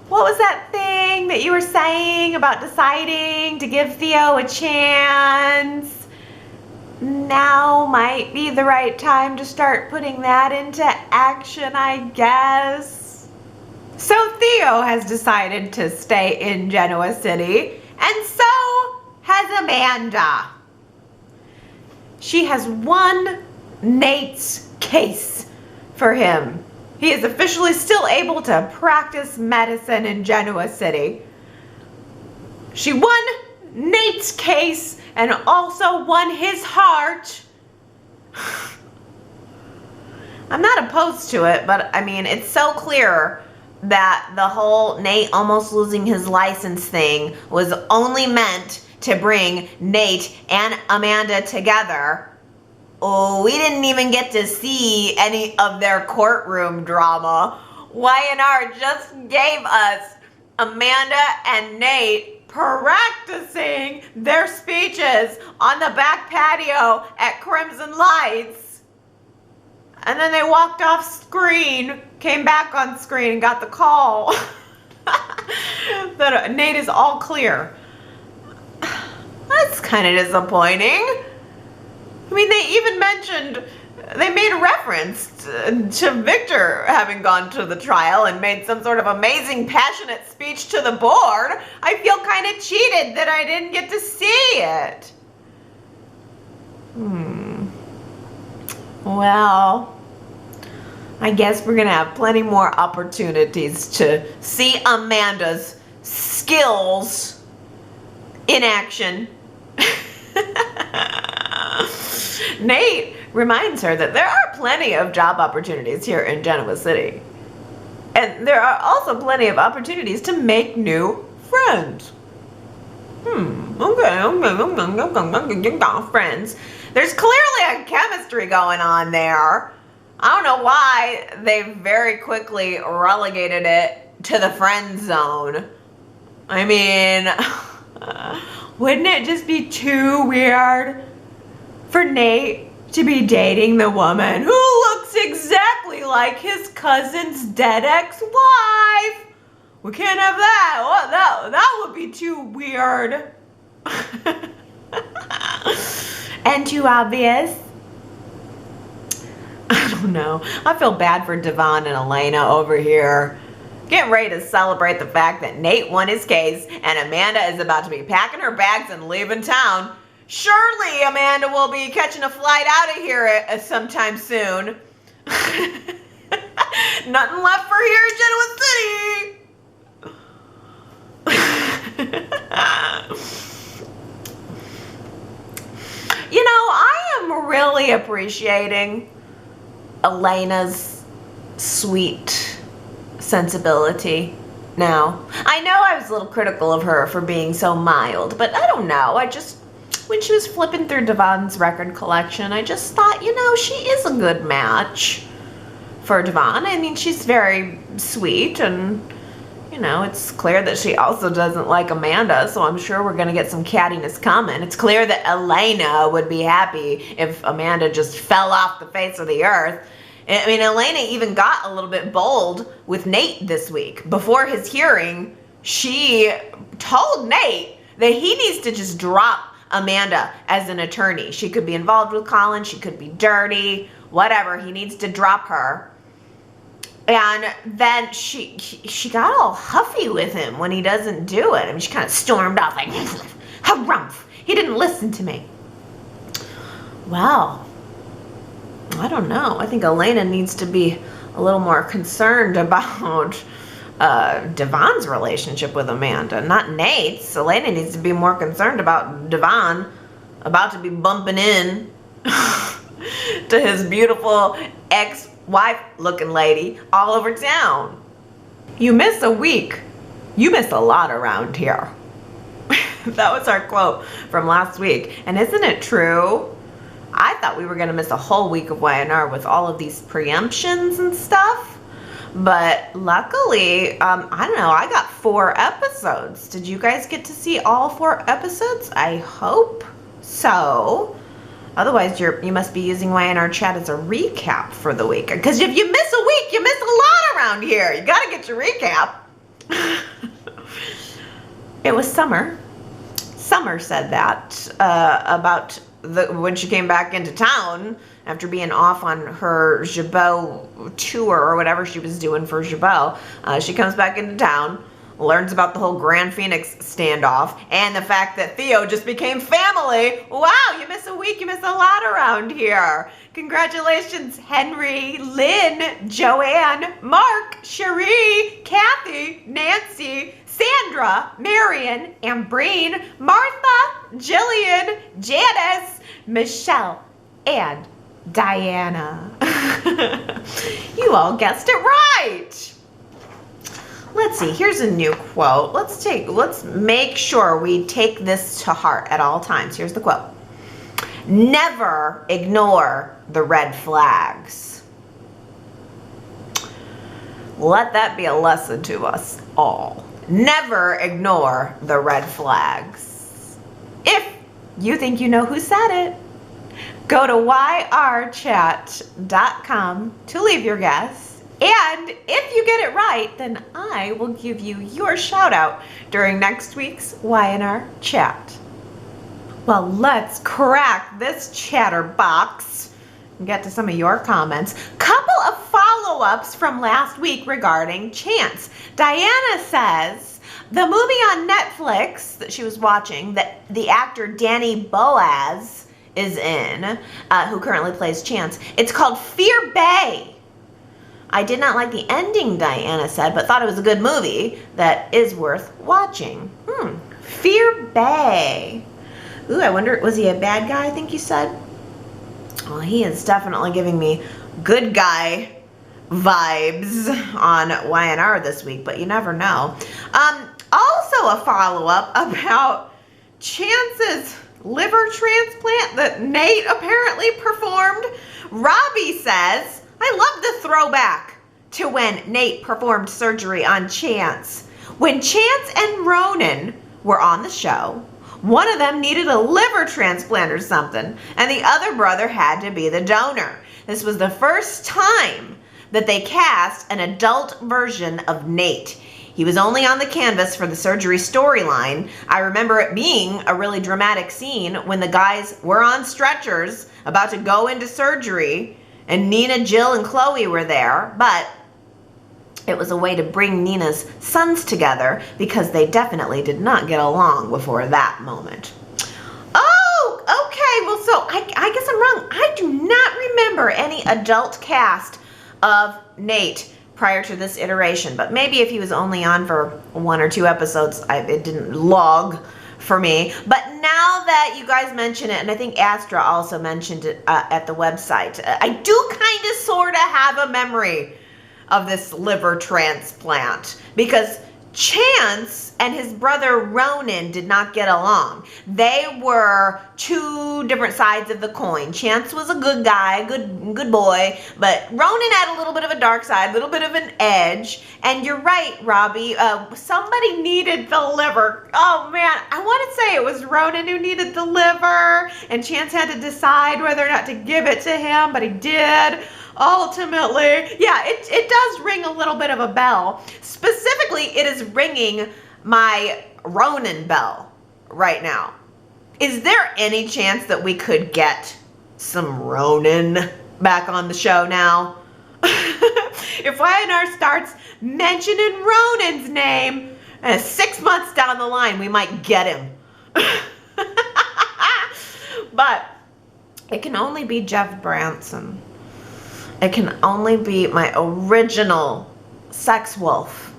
What was that thing that you were saying about deciding to give Theo a chance? Now might be the right time to start putting that into action, I guess. So Theo has decided to stay in Genoa City, and so has Amanda. She has won Nate's case for him. He is officially still able to practice medicine in Genoa City. She won Nate's case and also won his heart. I'm not opposed to it, but I mean, it's so clear that the whole Nate almost losing his license thing was only meant to bring Nate and Amanda together. Oh, we didn't even get to see any of their courtroom drama. Y&R just gave us Amanda and Nate practicing their speeches on the back patio at Crimson Lights. And then they walked off screen, came back on screen, and got the call that Nate is all clear. That's kind of disappointing. I mean, they even mentioned, they made a reference to Victor having gone to the trial and made some sort of amazing, passionate speech to the board. I feel kind of cheated that I didn't get to see it. Well, I guess we're going to have plenty more opportunities to see Amanda's skills in action. Nate reminds her that there are plenty of job opportunities here in Genoa City. And there are also plenty of opportunities to make new friends. Friends. There's clearly a chemistry going on there. I don't know why they very quickly relegated it to the friend zone. I mean, wouldn't it just be too weird for Nate to be dating the woman who looks exactly like his cousin's dead ex-wife? We can't have that. Well, that would be too weird. And too obvious. I don't know. I feel bad for Devon and Elena over here. Getting ready to celebrate the fact that Nate won his case and Amanda is about to be packing her bags and leaving town. Surely Amanda will be catching a flight out of here sometime soon. Nothing left for here in Genoa City. You know, I am really appreciating Elena's sweet sensibility now. I know I was a little critical of her for being so mild, but I don't know. When she was flipping through Devon's record collection, I just thought, you know, she is a good match for Devon. I mean, she's very sweet and, you it's clear that she also doesn't like Amanda, so I'm sure we're going to get some cattiness coming. It's clear that Elena would be happy if Amanda just fell off the face of the earth. I mean, Elena even got a little bit bold with Nate this week. Before his hearing, she told Nate that he needs to just drop Amanda as an attorney. She could be involved with Colin, she could be dirty, whatever. He needs to drop her. And then she got all huffy with him when he doesn't do it. I mean, she kind of stormed off like, harumph. He didn't listen to me. Well, I don't know. I think Elena needs to be a little more concerned about Devon's relationship with Amanda, not Nate's. Elena needs to be more concerned about Devon about to be bumping in to his beautiful ex-wife looking lady all over town. You miss a week, you miss a lot around here. That was our quote from last week. And isn't it true? I thought we were going to miss a whole week of Y&R with all of these preemptions and stuff. But luckily, I don't know, I got 4 episodes. Did you guys get to see all 4 episodes? I hope so. Otherwise, you must be using Y&R Chat as a recap for the week. Because if you miss a week, you miss a lot around here. You got to get your recap. It was Summer. Summer said that about when she came back into town after being off on her Jabot tour or whatever she was doing for Jabot. She comes back into town, learns about the whole Grand Phoenix standoff, and the fact that Theo just became family. Wow, you miss a week, you miss a lot around here. Congratulations, Henry, Lynn, Joanne, Mark, Cherie, Kathy, Nancy, Sandra, Marion, Ambreen, Martha, Jillian, Janice, Michelle, and Diana. You all guessed it right. Let's see, here's a new quote. Let's make sure we take this to heart at all times. Here's the quote. Never ignore the red flags. Let that be a lesson to us all. Never ignore the red flags. If you think you know who said it, go to yrchat.com to leave your guess. And if you get it right, then I will give you your shout out during next week's Y&R Chat. Well, let's crack this Chatterbox and get to some of your comments. Couple of follow-ups from last week regarding Chance. Diana says the movie on Netflix that she was watching that the actor Danny Boaz is in, who currently plays Chance, it's called Fear Bay. I did not like the ending, Diana said, but thought it was a good movie that is worth watching. Fear Bay. Ooh, I wonder, was he a bad guy, I think you said? Well, he is definitely giving me good guy vibes on Y&R this week, but you never know. Also a follow-up about Chance's liver transplant that Nate apparently performed. Robbie says, I love the throwback to when Nate performed surgery on Chance. When Chance and Ronan were on the show, one of them needed a liver transplant or something, and the other brother had to be the donor. This was the first time that they cast an adult version of Nate. He was only on the canvas for the surgery storyline. I remember it being a really dramatic scene when the guys were on stretchers about to go into surgery, and Nina, Jill, and Chloe were there, but it was a way to bring Nina's sons together because they definitely did not get along before that moment. Oh, okay. Well, so I guess I'm wrong. I do not remember any adult cast of Nate prior to this iteration, but maybe if he was only on for 1 or 2 episodes, it didn't log for me. But now that you guys mention it, and I think Astra also mentioned it at the website, I do kind of sort of have a memory of this liver transplant because Chance and his brother Ronan did not get along. They were two different sides of the coin. Chance was a good guy, good boy, but Ronan had a little bit of a dark side, a little bit of an edge. And you're right, Robbie, somebody needed the liver. Oh man, I want to say it was Ronan who needed the liver, and Chance had to decide whether or not to give it to him, but he did. Ultimately, yeah, it does ring a little bit of a bell. Specifically, it is ringing my Ronan bell right now. Is there any chance that we could get some Ronan back on the show now? If Y&R starts mentioning Ronan's name, 6 months down the line, we might get him. But it can only be Jeff Branson. It can only be my original sex wolf,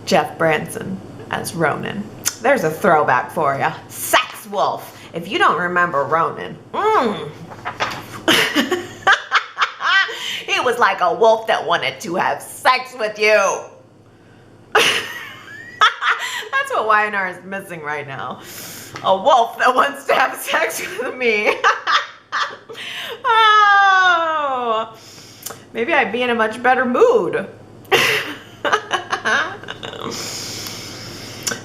Jeff Branson, as Ronan. There's a throwback for you. Sex wolf. If you don't remember Ronan, he was like a wolf that wanted to have sex with you. That's what Y&R is missing right now. A wolf that wants to have sex with me. Oh, maybe I'd be in a much better mood.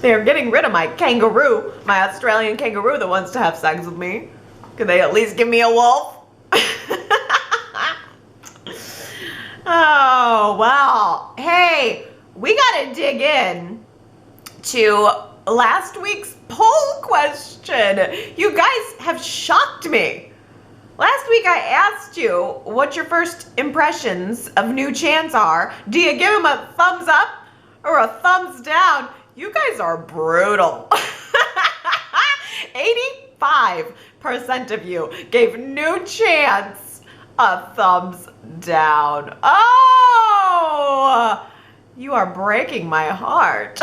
They're getting rid of my kangaroo, my Australian kangaroo that wants to have sex with me. Could they at least give me a wolf? Oh, well, hey, we gotta dig in to last week's poll question. You guys have shocked me. Last week I asked you what your first impressions of new Chance are. Do you give him a thumbs up or a thumbs down? You guys are brutal. 85% of you gave new Chance a thumbs down. Oh, you are breaking my heart.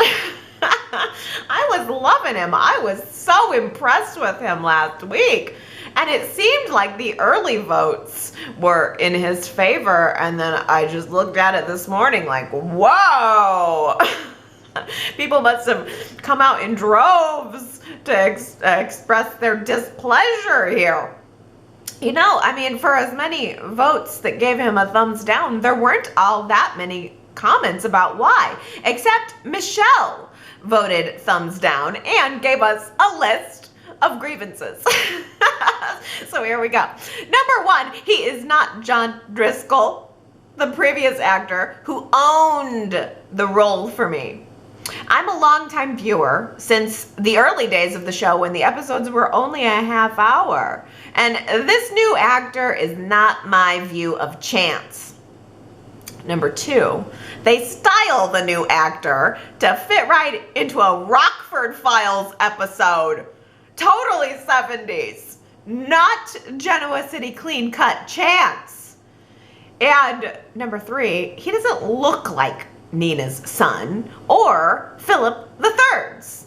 I was loving him. I was so impressed with him last week. And it seemed like the early votes were in his favor. And then I just looked at it this morning like, whoa. People must have come out in droves to express their displeasure here. You know, I mean, for as many votes that gave him a thumbs down, there weren't all that many comments about why. Except Michelle voted thumbs down and gave us a list of grievances. So here we go. Number 1, he is not John Driscoll, the previous actor who owned the role for me. I'm a longtime viewer since the early days of the show when the episodes were only a half hour. And this new actor is not my view of Chance. Number 2, they style the new actor to fit right into a Rockford Files episode. Totally 70s. Not Genoa City clean cut Chance. And number 3, he doesn't look like Nina's son or Philip III's.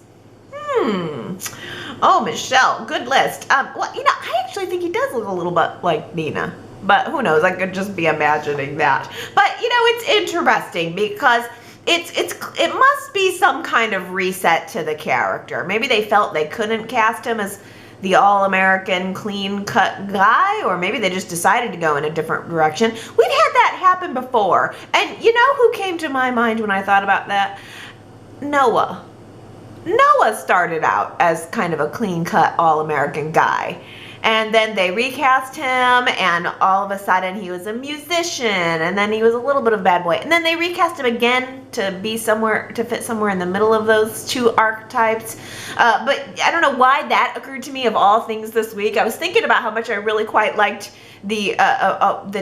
Oh, Michelle, good list. Well, you know, I actually think he does look a little bit like Nina, but who knows? I could just be imagining that. But you know, it's interesting because it must be some kind of reset to the character. Maybe they felt they couldn't cast him as the all-American clean-cut guy, or maybe they just decided to go in a different direction. We've had that happen before. And you know who came to my mind when I thought about that? Noah. Noah started out as kind of a clean-cut all-American guy. And then they recast him, and all of a sudden he was a musician, and then he was a little bit of a bad boy. And then they recast him again to be somewhere, to fit somewhere in the middle of those two archetypes. But I don't know why that occurred to me of all things this week. I was thinking about how much I really quite liked the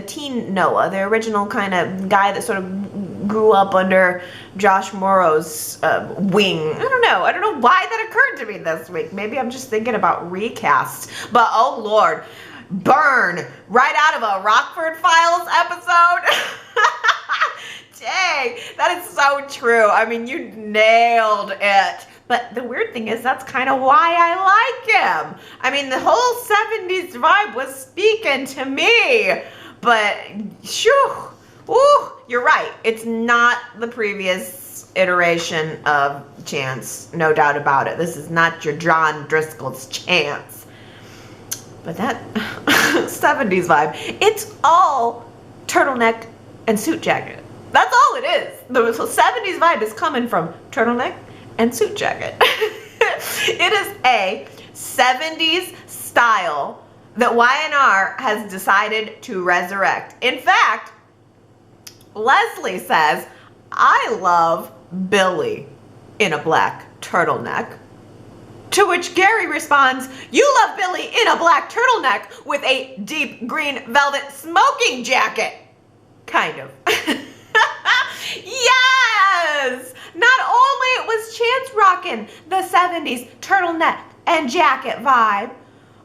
teen Noah, the original kind of guy that sort of grew up under Josh Morrow's wing. I don't know why that occurred to me this week. Maybe I'm just thinking about recasts. But oh Lord, burn right out of a Rockford Files episode. Dang, that is so true. I mean, you nailed it. But the weird thing is that's kind of why I like him. I mean, the whole 70s vibe was speaking to me. But, shoo, ooh, you're right. It's not the previous iteration of Chance, no doubt about it. This is not your John Driscoll's Chance. But that 70s vibe, it's all turtleneck and suit jacket. That's all it is. The 70s vibe is coming from turtleneck and suit jacket. It is a 70s style that Y&R has decided to resurrect. In fact, Leslie says, I love Billy in a black turtleneck. To which Gary responds, you love Billy in a black turtleneck with a deep green velvet smoking jacket. Kind of. Yes! Not only was Chance rocking the 70s turtleneck and jacket vibe,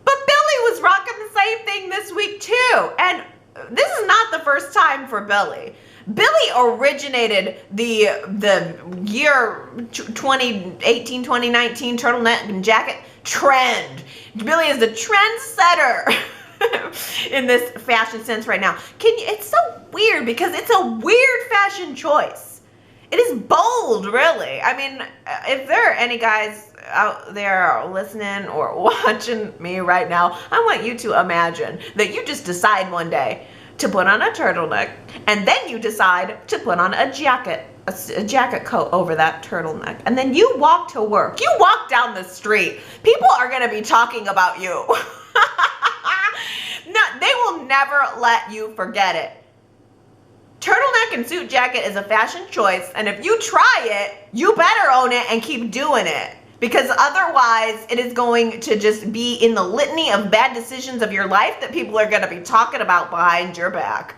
but Billy was rocking the same thing this week too. And this is not the first time for Billy. Billy originated the year 2018, 2019 turtleneck and jacket trend. Billy is the trendsetter in this fashion sense right now. It's so weird because it's a weird fashion choice. It is bold, really. I mean, if there are any guys out there listening or watching me right now, I want you to imagine that you just decide one day to put on a turtleneck, and then you decide to put on a jacket, a jacket coat over that turtleneck, and then you walk to work. You walk down the street. People are going to be talking about you. No, they will never let you forget it. Turtleneck and suit jacket is a fashion choice, and if you try it, you better own it and keep doing it. Because otherwise, it is going to just be in the litany of bad decisions of your life that people are going to be talking about behind your back.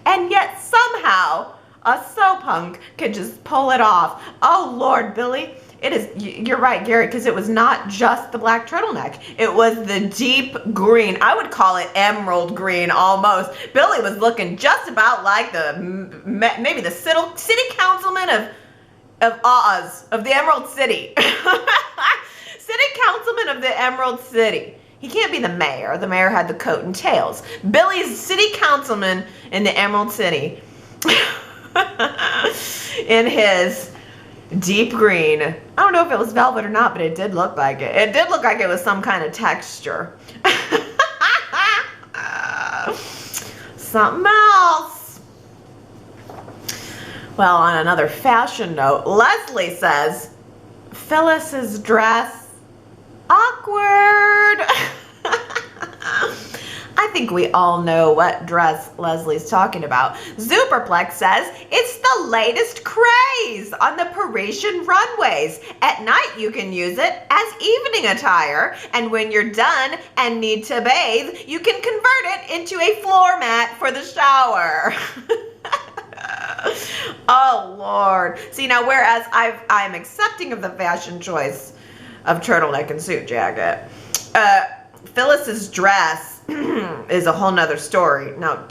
And yet somehow, a so-punk can just pull it off. Oh, Lord, Billy. It is, you're right, Gary, because it was not just the black turtleneck. It was the deep green. I would call it emerald green almost. Billy was looking just about like maybe the city councilman of Oz, of the Emerald City. City councilman of the Emerald City. He can't be the mayor. The mayor had the coat and tails. Billy's city councilman in the Emerald City. In his deep green. I don't know if it was velvet or not, but it did look like it. It did look like it was some kind of texture. Something else. Well, on another fashion note, Leslie says, Phyllis's dress, awkward. I think we all know what dress Leslie's talking about. Superplex says, it's the latest craze on the Parisian runways. At night you can use it as evening attire, and when you're done and need to bathe, you can convert it into a floor mat for the shower. Oh, Lord. See, now, whereas I'm accepting of the fashion choice of turtleneck and suit jacket, Phyllis's dress is a whole nother story. Now,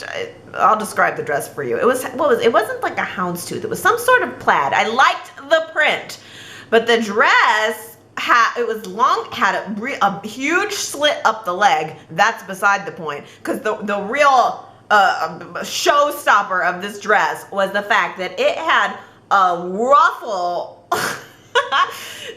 I'll describe the dress for you. It wasn't like a houndstooth. It was some sort of plaid. I liked the print, but the dress it was long, had a huge slit up the leg. That's beside the point, because the real showstopper of this dress was the fact that it had a ruffle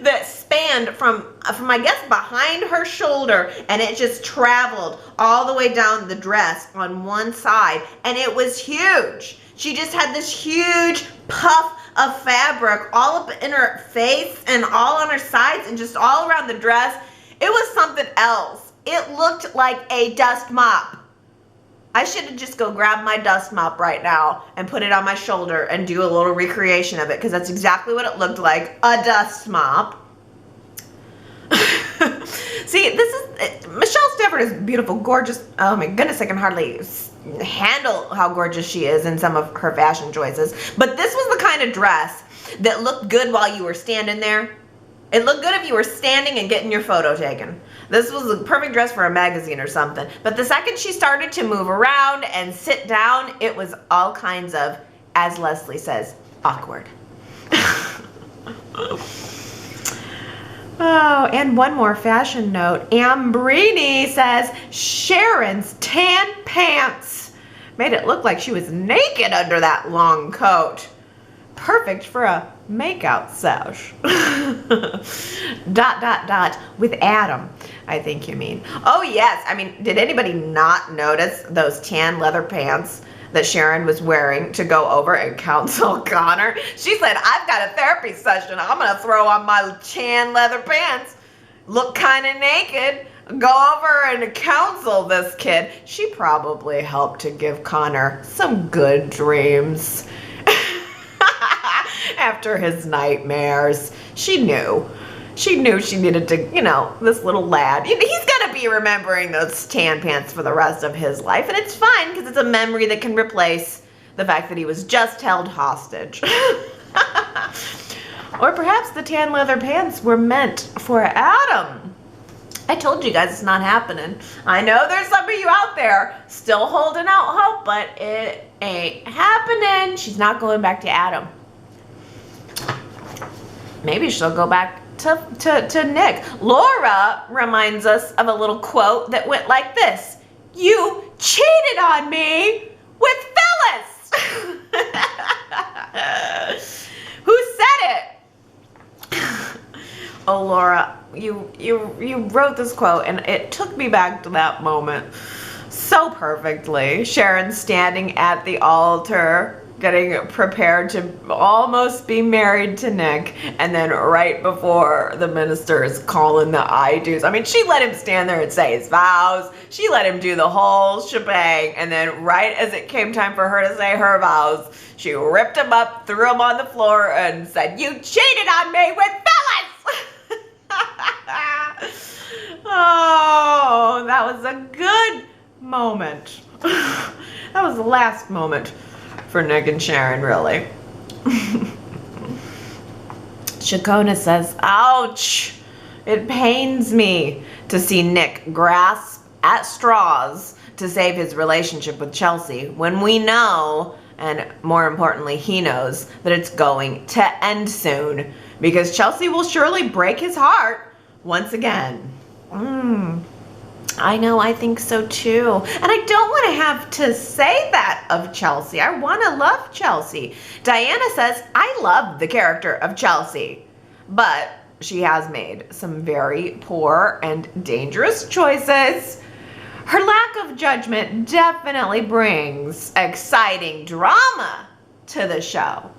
that spanned from I guess behind her shoulder, and it just traveled all the way down the dress on one side, and it was huge. She just had this huge puff of fabric all up in her face and all on her sides and just all around the dress. It was something else. It looked like a dust mop. I should have just go grab my dust mop right now and put it on my shoulder and do a little recreation of it, because that's exactly what it looked like, a dust mop. See, Michelle Stafford is beautiful, gorgeous. Oh my goodness, I can hardly handle how gorgeous she is in some of her fashion choices. But this was the kind of dress that looked good while you were standing there. It looked good if you were standing and getting your photo taken. This was a perfect dress for a magazine or something. But the second she started to move around and sit down, it was all kinds of, as Leslie says, awkward. Oh, and one more fashion note. Ambrini says, Sharon's tan pants Made it look like she was naked under that long coat. Perfect for a makeout sesh. ... with Adam, I think you mean. Oh yes, I mean, did anybody not notice those tan leather pants that Sharon was wearing to go over and counsel Connor? She said, I've got a therapy session. I'm gonna throw on my tan leather pants, look kind of naked, go over and counsel this kid. She probably helped to give Connor some good dreams. After his nightmares, she knew she needed to, you know, this little lad, he's going to be remembering those tan pants for the rest of his life. And it's fine because it's a memory that can replace the fact that he was just held hostage. Or perhaps the tan leather pants were meant for Adam. I told you guys it's not happening. I know there's some of you out there still holding out hope, but it ain't happening. She's not going back to Adam. Maybe she'll go back to Nick. Laura reminds us of a little quote that went like this. You cheated on me with Phyllis. Who said it? Oh, Laura, you wrote this quote and it took me back to that moment so perfectly. Sharon standing at the altar, getting prepared to almost be married to Nick, and then right before the minister is calling the I do's. I mean, she let him stand there and say his vows. She let him do the whole shebang, and then right as it came time for her to say her vows, she ripped him up, threw him on the floor, and said, you cheated on me with Phyllis! Oh, that was a good moment. That was the last moment for Nick and Sharon, really. Shakona says, ouch, it pains me to see Nick grasp at straws to save his relationship with Chelsea when we know, and more importantly, he knows that it's going to end soon because Chelsea will surely break his heart once again. I know, I think so too. And I don't want to have to say that of Chelsea. I want to love Chelsea. Diana says, I love the character of Chelsea, but she has made some very poor and dangerous choices. Her lack of judgment definitely brings exciting drama to the show.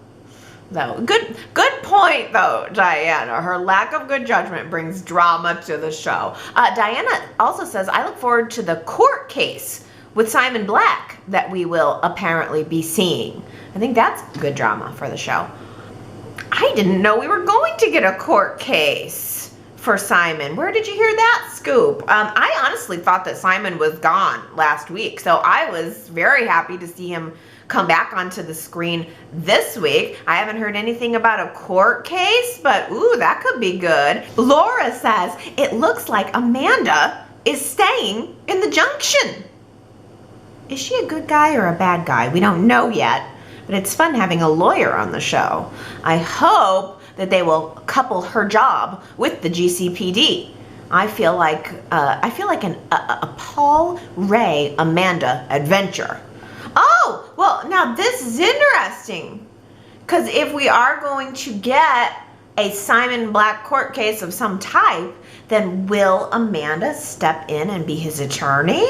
Though, good point though, Diana. Her lack of good judgment brings drama to the show. Diana also says, I look forward to the court case with Simon Black that we will apparently be seeing. I think that's good drama for the show. I didn't know we were going to get a court case for Simon. Where did you hear that scoop? I honestly thought that Simon was gone last week, so I was very happy to see him come back onto the screen this week. I haven't heard anything about a court case, but ooh, that could be good. Laura says it looks like Amanda is staying in the Junction. Is she a good guy or a bad guy? We don't know yet, but it's fun having a lawyer on the show. I hope that they will couple her job with the GCPD. I feel like a Paul Ray Amanda adventure. Oh, well, now this is interesting, because if we are going to get a Simon Black court case of some type, then will Amanda step in and be his attorney?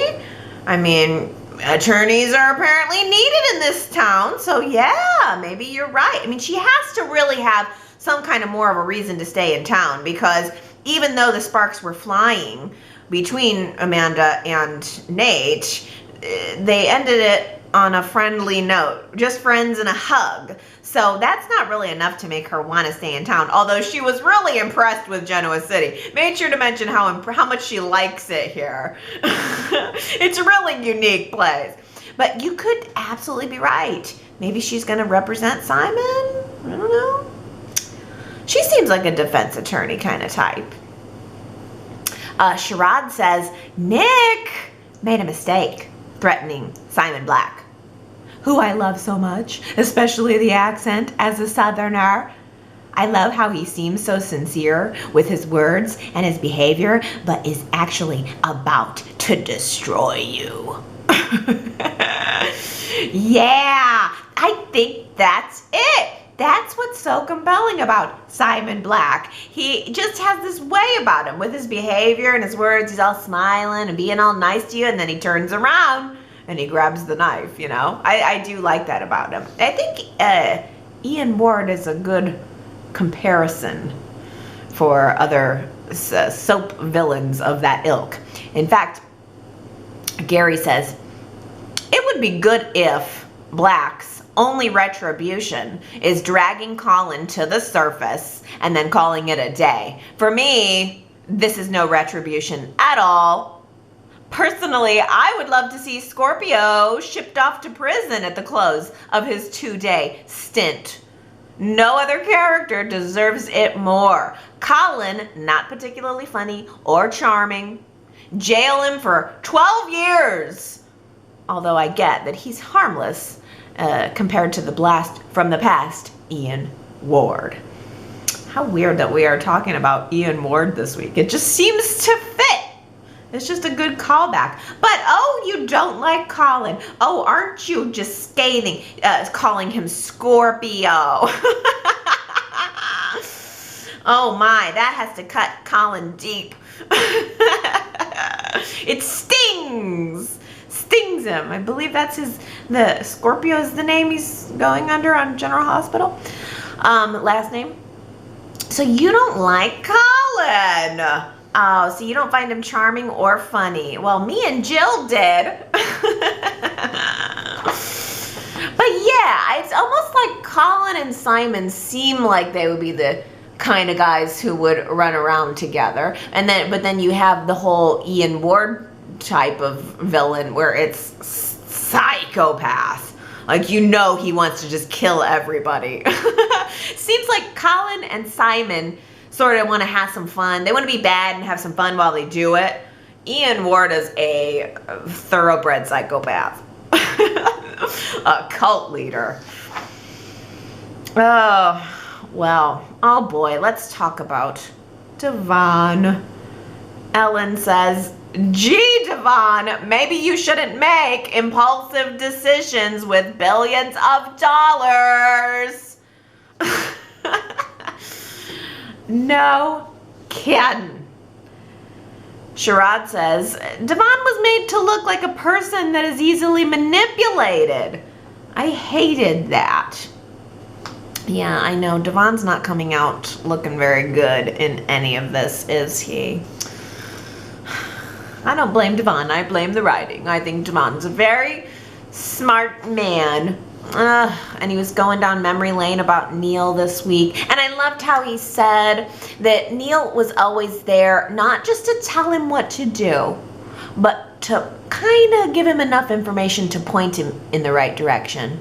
I mean, attorneys are apparently needed in this town, so yeah, maybe you're right. I mean, she has to really have some kind of more of a reason to stay in town, because even though the sparks were flying between Amanda and Nate, they ended it on a friendly note, just friends and a hug. So that's not really enough to make her want to stay in town, although she was really impressed with Genoa City. Made sure to mention how much she likes it here. It's a really unique place. But you could absolutely be right. Maybe she's going to represent Simon? I don't know. She seems like a defense attorney kind of type. Sherrod says, Nick made a mistake threatening Simon Black, who I love so much, especially the accent as a Southerner. I love how he seems so sincere with his words and his behavior, but is actually about to destroy you. Yeah, I think that's it. That's what's so compelling about Simon Black. He just has this way about him with his behavior and his words. He's all smiling and being all nice to you, and then he turns around and he grabs the knife, you know? I do like that about him. I think Ian Ward is a good comparison for other soap villains of that ilk. In fact, Gary says, it would be good if Black's only retribution is dragging Colin to the surface and then calling it a day. For me, this is no retribution at all. Personally, I would love to see Scorpio shipped off to prison at the close of his 2-day stint. No other character deserves it more. Colin, not particularly funny or charming. Jail him for 12 years. Although I get that he's harmless compared to the blast from the past, Ian Ward. How weird that we are talking about Ian Ward this week. It just seems to fit. It's just a good callback. But, oh, you don't like Colin. Oh, aren't you just scathing, calling him Scorpio? Oh my, that has to cut Colin deep. It stings. Stings him. I believe that's the Scorpio is the name he's going under on General Hospital. Last name. So you don't like Colin. Oh, so you don't find him charming or funny. Well, me and Jill did. But yeah, it's almost like Colin and Simon seem like they would be the kind of guys who would run around together. But then you have the whole Ian Ward type of villain where it's psychopath. Like, you know, he wants to just kill everybody. Seems like Colin and Simon sort of want to have some fun. They want to be bad and have some fun while they do it. Ian Ward is a thoroughbred psychopath. A cult leader. Oh, well. Oh boy, let's talk about Devon. Ellen says, gee, Devon, maybe you shouldn't make impulsive decisions with billions of dollars. No kidding. Sherrod says, Devon was made to look like a person that is easily manipulated. I hated that. Yeah, I know. Devon's not coming out looking very good in any of this, is he? I don't blame Devon. I blame the writing. I think Devon's a very smart man. And he was going down memory lane about Neil this week. And I loved how he said that Neil was always there, not just to tell him what to do, but to kind of give him enough information to point him in the right direction.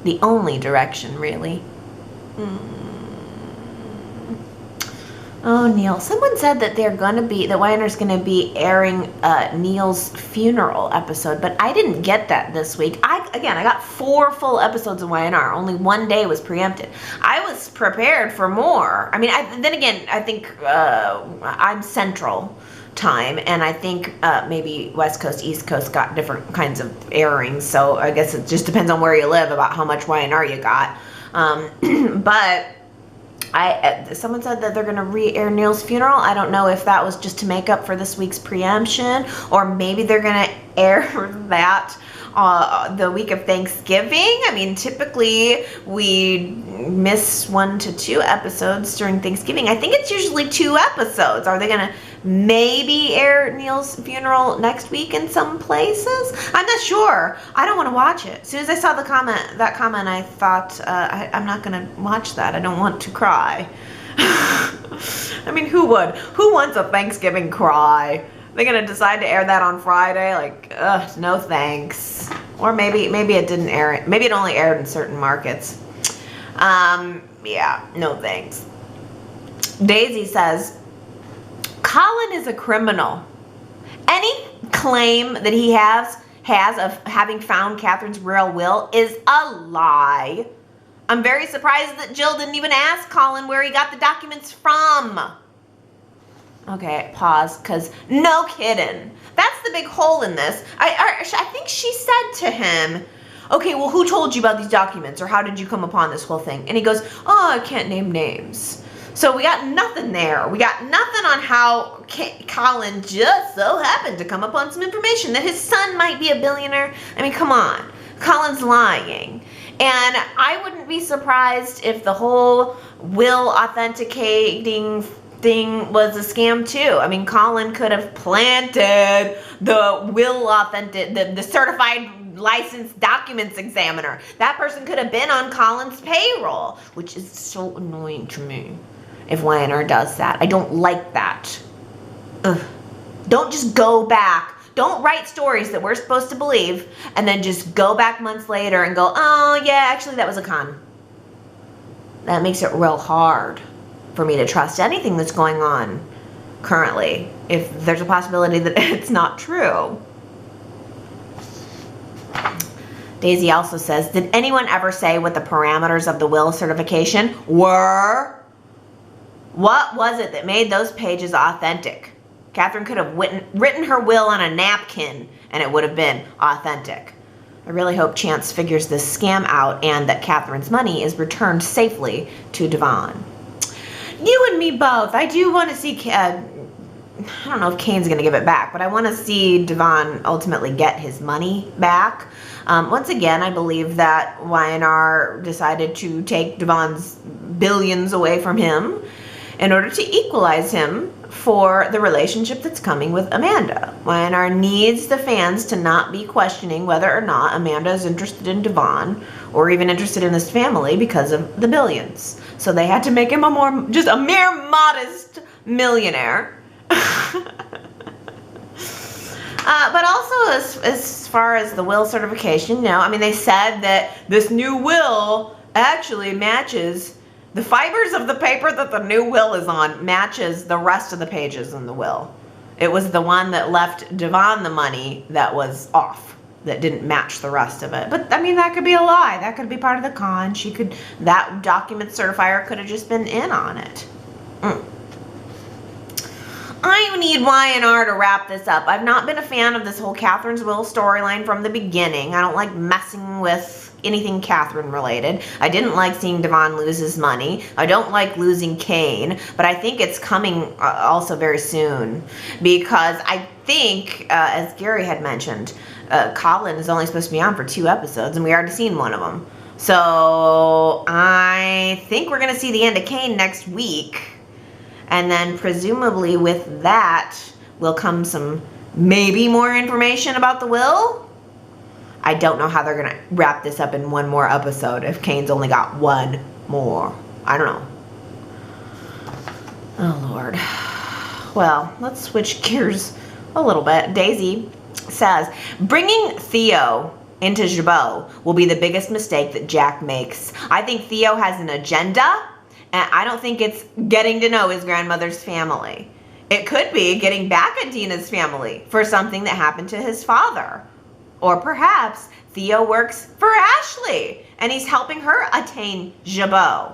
The only direction, really. Oh, Neil. Someone said that that Y&R's going to be airing Neil's funeral episode, but I didn't get that this week. I got 4 full episodes of Y&R. Only 1 day was preempted. I was prepared for more. I mean, I think I'm Central Time, and I think maybe West Coast, East Coast got different kinds of airings, so I guess it just depends on where you live about how much Y&R you got. But someone said that they're going to re-air Neil's funeral. I don't know if that was just to make up for this week's preemption, or maybe they're going to air that the week of Thanksgiving. I mean, typically we miss 1 to 2 episodes during Thanksgiving. I think it's usually 2 episodes. Are they going to maybe air Neil's funeral next week in some places? I'm not sure. I don't want to watch it. As soon as I saw that comment, I thought, I'm not going to watch that. I don't want to cry. I mean, who would? Who wants a Thanksgiving cry? They're going to decide to air that on Friday? Like, no thanks. Or maybe it didn't air it. Maybe it only aired in certain markets. Yeah, no thanks. Daisy says, Colin is a criminal. Any claim that he has of having found Catherine's real will is a lie. I'm very surprised that Jill didn't even ask Colin where he got the documents from. Okay, pause, because no kidding. That's the big hole in this. I think she said to him, okay, well, who told you about these documents, or how did you come upon this whole thing? And he goes, oh, I can't name names. So we got nothing there. We got nothing on how Colin just so happened to come upon some information that his son might be a billionaire. I mean, come on. Colin's lying. And I wouldn't be surprised if the whole will authenticating thing was a scam too. I mean, Colin could have planted the will the certified licensed documents examiner. That person could have been on Colin's payroll, which is so annoying to me if Y&R does that. I don't like that. Ugh. Don't just go back. Don't write stories that we're supposed to believe and then just go back months later and go, oh yeah, actually that was a con. That makes it real hard for me to trust anything that's going on currently if there's a possibility that it's not true. Daisy also says, did anyone ever say what the parameters of the will certification were? What was it that made those pages authentic? Catherine could have written her will on a napkin and it would have been authentic. I really hope Chance figures this scam out and that Catherine's money is returned safely to Devon. You and me both. I do want to see, I don't know if Kane's going to give it back, but I want to see Devon ultimately get his money back. Once again, I believe that Y&R decided to take Devon's billions away from him in order to equalize him for the relationship that's coming with Amanda. Y&R needs the fans to not be questioning whether or not Amanda is interested in Devon or even interested in this family because of the billions. So they had to make him just a mere modest millionaire. But also as far as the will certification, I mean, they said that this new will actually matches the fibers of the paper that the new will is on matches the rest of the pages in the will. It was the one that left Devon the money that was off, that didn't match the rest of it. But I mean, that could be a lie. That could be part of the con. That document certifier could have just been in on it. I need Y&R to wrap this up. I've not been a fan of this whole Catherine's will storyline from the beginning. I don't like messing with anything Catherine related. I didn't like seeing Devon lose his money. I don't like losing Kane, but I think it's coming also very soon because I think, as Gary had mentioned, Colin is only supposed to be on for 2 episodes and we already seen one of them. So I think we're going to see the end of Kane next week. And then presumably with that will come some maybe more information about the will. I don't know how they're going to wrap this up in one more episode if Kane's only got one more. I don't know. Oh, Lord. Well, let's switch gears a little bit. Daisy says, bringing Theo into Jabot will be the biggest mistake that Jack makes. I think Theo has an agenda, and I don't think it's getting to know his grandmother's family. It could be getting back at Dina's family for something that happened to his father. Or perhaps Theo works for Ashley and he's helping her attain Jabot.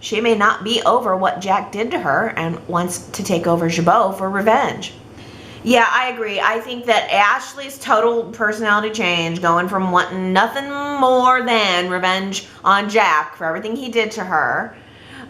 She may not be over what Jack did to her and wants to take over Jabot for revenge. Yeah, I agree. I think that Ashley's total personality change, going from wanting nothing more than revenge on Jack for everything he did to her,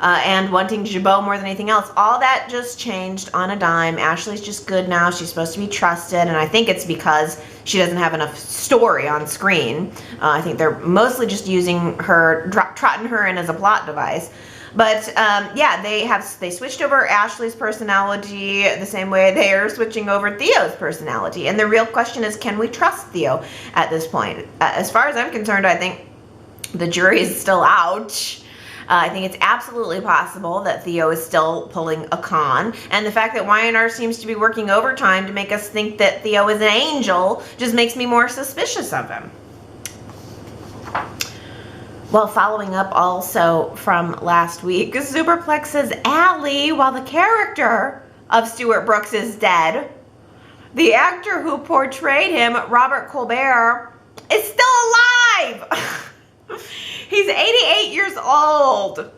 and wanting Jabot more than anything else, all that just changed on a dime. Ashley's just good now. She's supposed to be trusted, and I think it's because she doesn't have enough story on screen. I think they're mostly just using her, trotting her in as a plot device. But yeah, they switched over Ashley's personality the same way they are switching over Theo's personality. And the real question is, can we trust Theo at this point? As far as I'm concerned, I think the jury is still out. I think it's absolutely possible that Theo is still pulling a con. And the fact that Y&R seems to be working overtime to make us think that Theo is an angel just makes me more suspicious of him. Well, following up also from last week, Superplex's Allie, while the character of Stuart Brooks is dead, the actor who portrayed him, Robert Colbert, is still alive. He's 88 years old.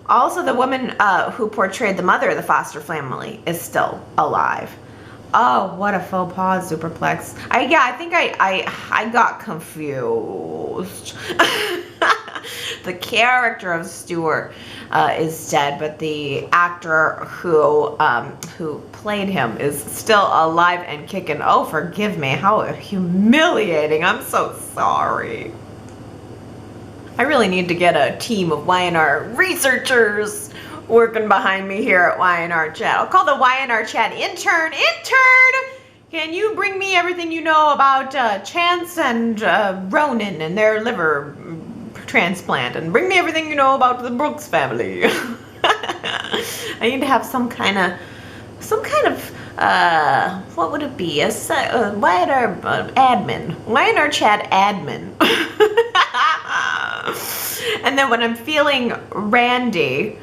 Also, the woman who portrayed the mother of the Foster family is still alive. Oh, what a faux pas, superplex. I think I got confused. The character of Stuart is dead, but the actor who played him is still alive and kicking. Oh, forgive me. How humiliating. I'm so sorry. I really need to get a team of Y&R researchers working behind me here at Y&R Chat. I'll call the Y&R Chat intern. Intern! Can you bring me everything you know about Chance and Ronan and their liver transplant, and bring me everything you know about the Brooks family. I need to have some kind of what would it be? A Y&R admin, Y&R Chat admin. And then when I'm feeling randy,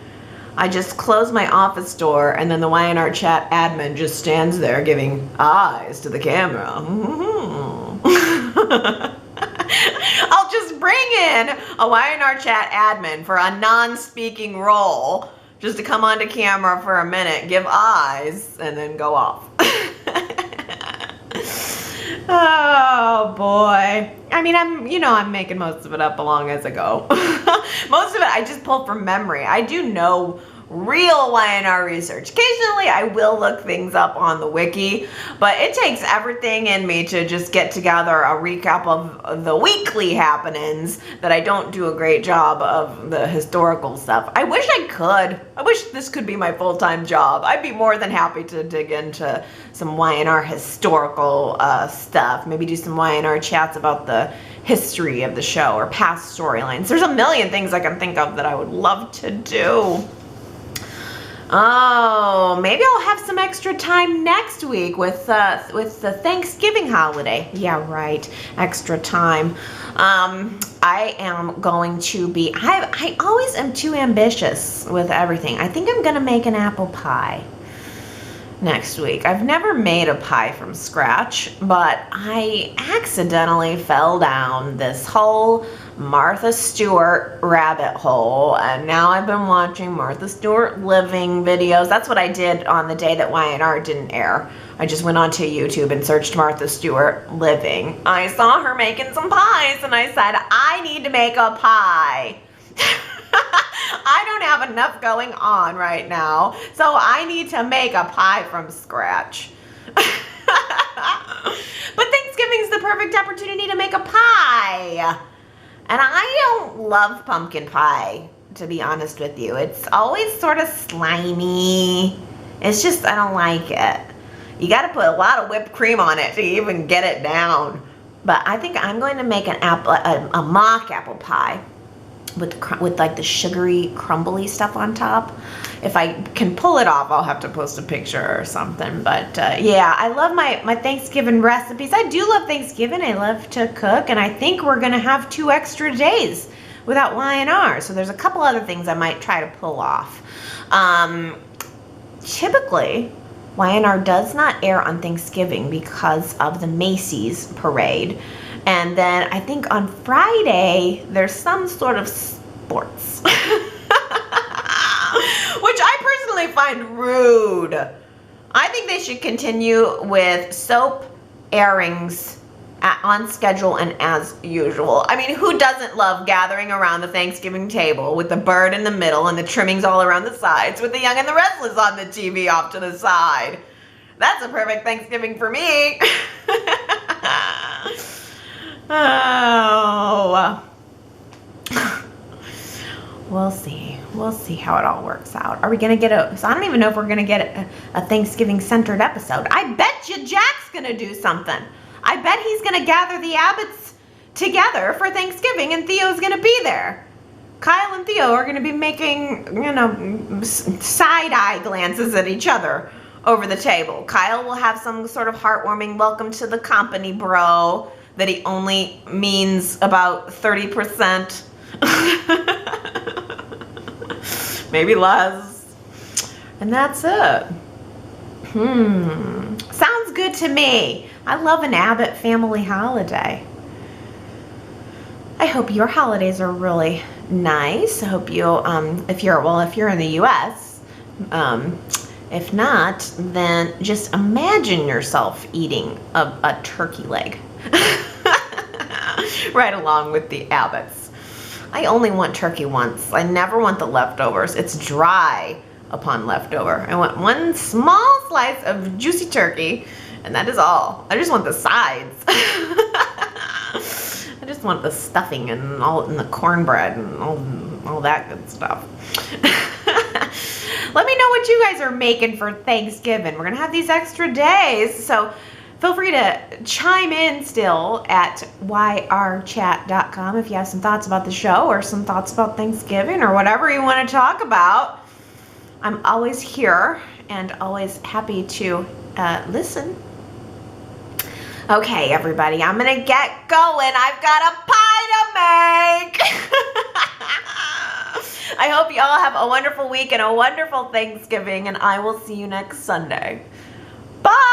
I just close my office door, and then the Y&R Chat admin just stands there giving eyes to the camera. I'll just bring in a Y&R Chat admin for a non-speaking role, just to come onto camera for a minute, give eyes, and then go off. Oh boy. I mean, I'm making most of it up along as I go. Most of it I just pulled from memory. I do know real Y&R research. Occasionally I will look things up on the wiki, but it takes everything in me to just get together a recap of the weekly happenings that I don't do a great job of the historical stuff. I wish I could. I wish this could be my full-time job. I'd be more than happy to dig into some Y&R historical stuff. Maybe do some Y&R chats about the history of the show or past storylines. There's a million things I can think of that I would love to do. Oh, maybe I'll have some extra time next week with the Thanksgiving holiday. Yeah, right. Extra time. I am going to be, I always am too ambitious with everything. I think I'm going to make an apple pie next week. I've never made a pie from scratch, but I accidentally fell down this whole Martha Stewart rabbit hole, and now I've been watching Martha Stewart living videos. That's what I did on the day that Y&R didn't air. I just went onto YouTube and searched Martha Stewart living. I saw her making some pies, and I said, I need to make a pie. I don't have enough going on right now, so I need to make a pie from scratch. But Thanksgiving's the perfect opportunity to make a pie. And I don't love pumpkin pie, to be honest with you. It's always sort of slimy. It's just, I don't like it. You got to put a lot of whipped cream on it to even get it down. But I think I'm going to make an apple, a mock apple pie with like the sugary, crumbly stuff on top. If I can pull it off, I'll have to post a picture or something. But yeah, I love my Thanksgiving recipes. I do love Thanksgiving. I love to cook, and I think we're gonna have 2 extra days without Y&R. So there's a couple other things I might try to pull off. Typically, Y&R does not air on Thanksgiving because of the Macy's parade. And then I think on Friday, there's some sort of sports. Which I personally find rude. I think they should continue with soap airings on schedule and as usual. I mean, who doesn't love gathering around the Thanksgiving table with the bird in the middle and the trimmings all around the sides with the Young and the Restless on the TV off to the side? That's a perfect Thanksgiving for me. Oh, we'll see. We'll see how it all works out. Are we going to get so I don't even know if we're going to get a Thanksgiving-centered episode. I bet you Jack's going to do something. I bet he's going to gather the Abbotts together for Thanksgiving, and Theo's going to be there. Kyle and Theo are going to be making, side-eye glances at each other over the table. Kyle will have some sort of heartwarming welcome to the company, bro, that he only means about 30%. Maybe less. And that's it. Sounds good to me. I love an Abbott family holiday. I hope your holidays are really nice. I hope you, if you're in the U.S., If not, then just imagine yourself eating a turkey leg. Right along with the Abbotts. I only want turkey once. I never want the leftovers. It's dry upon leftover. I want one small slice of juicy turkey, and that is all. I just want the sides. I just want the stuffing and all in the cornbread and all that good stuff. Let me know what you guys are making for Thanksgiving. We're gonna have these extra days, so feel free to chime in still at yrchat.com if you have some thoughts about the show or some thoughts about Thanksgiving or whatever you want to talk about. I'm always here and always happy to listen. Okay, everybody, I'm gonna get going. I've got a pie to make. I hope you all have a wonderful week and a wonderful Thanksgiving, and I will see you next Sunday. Bye!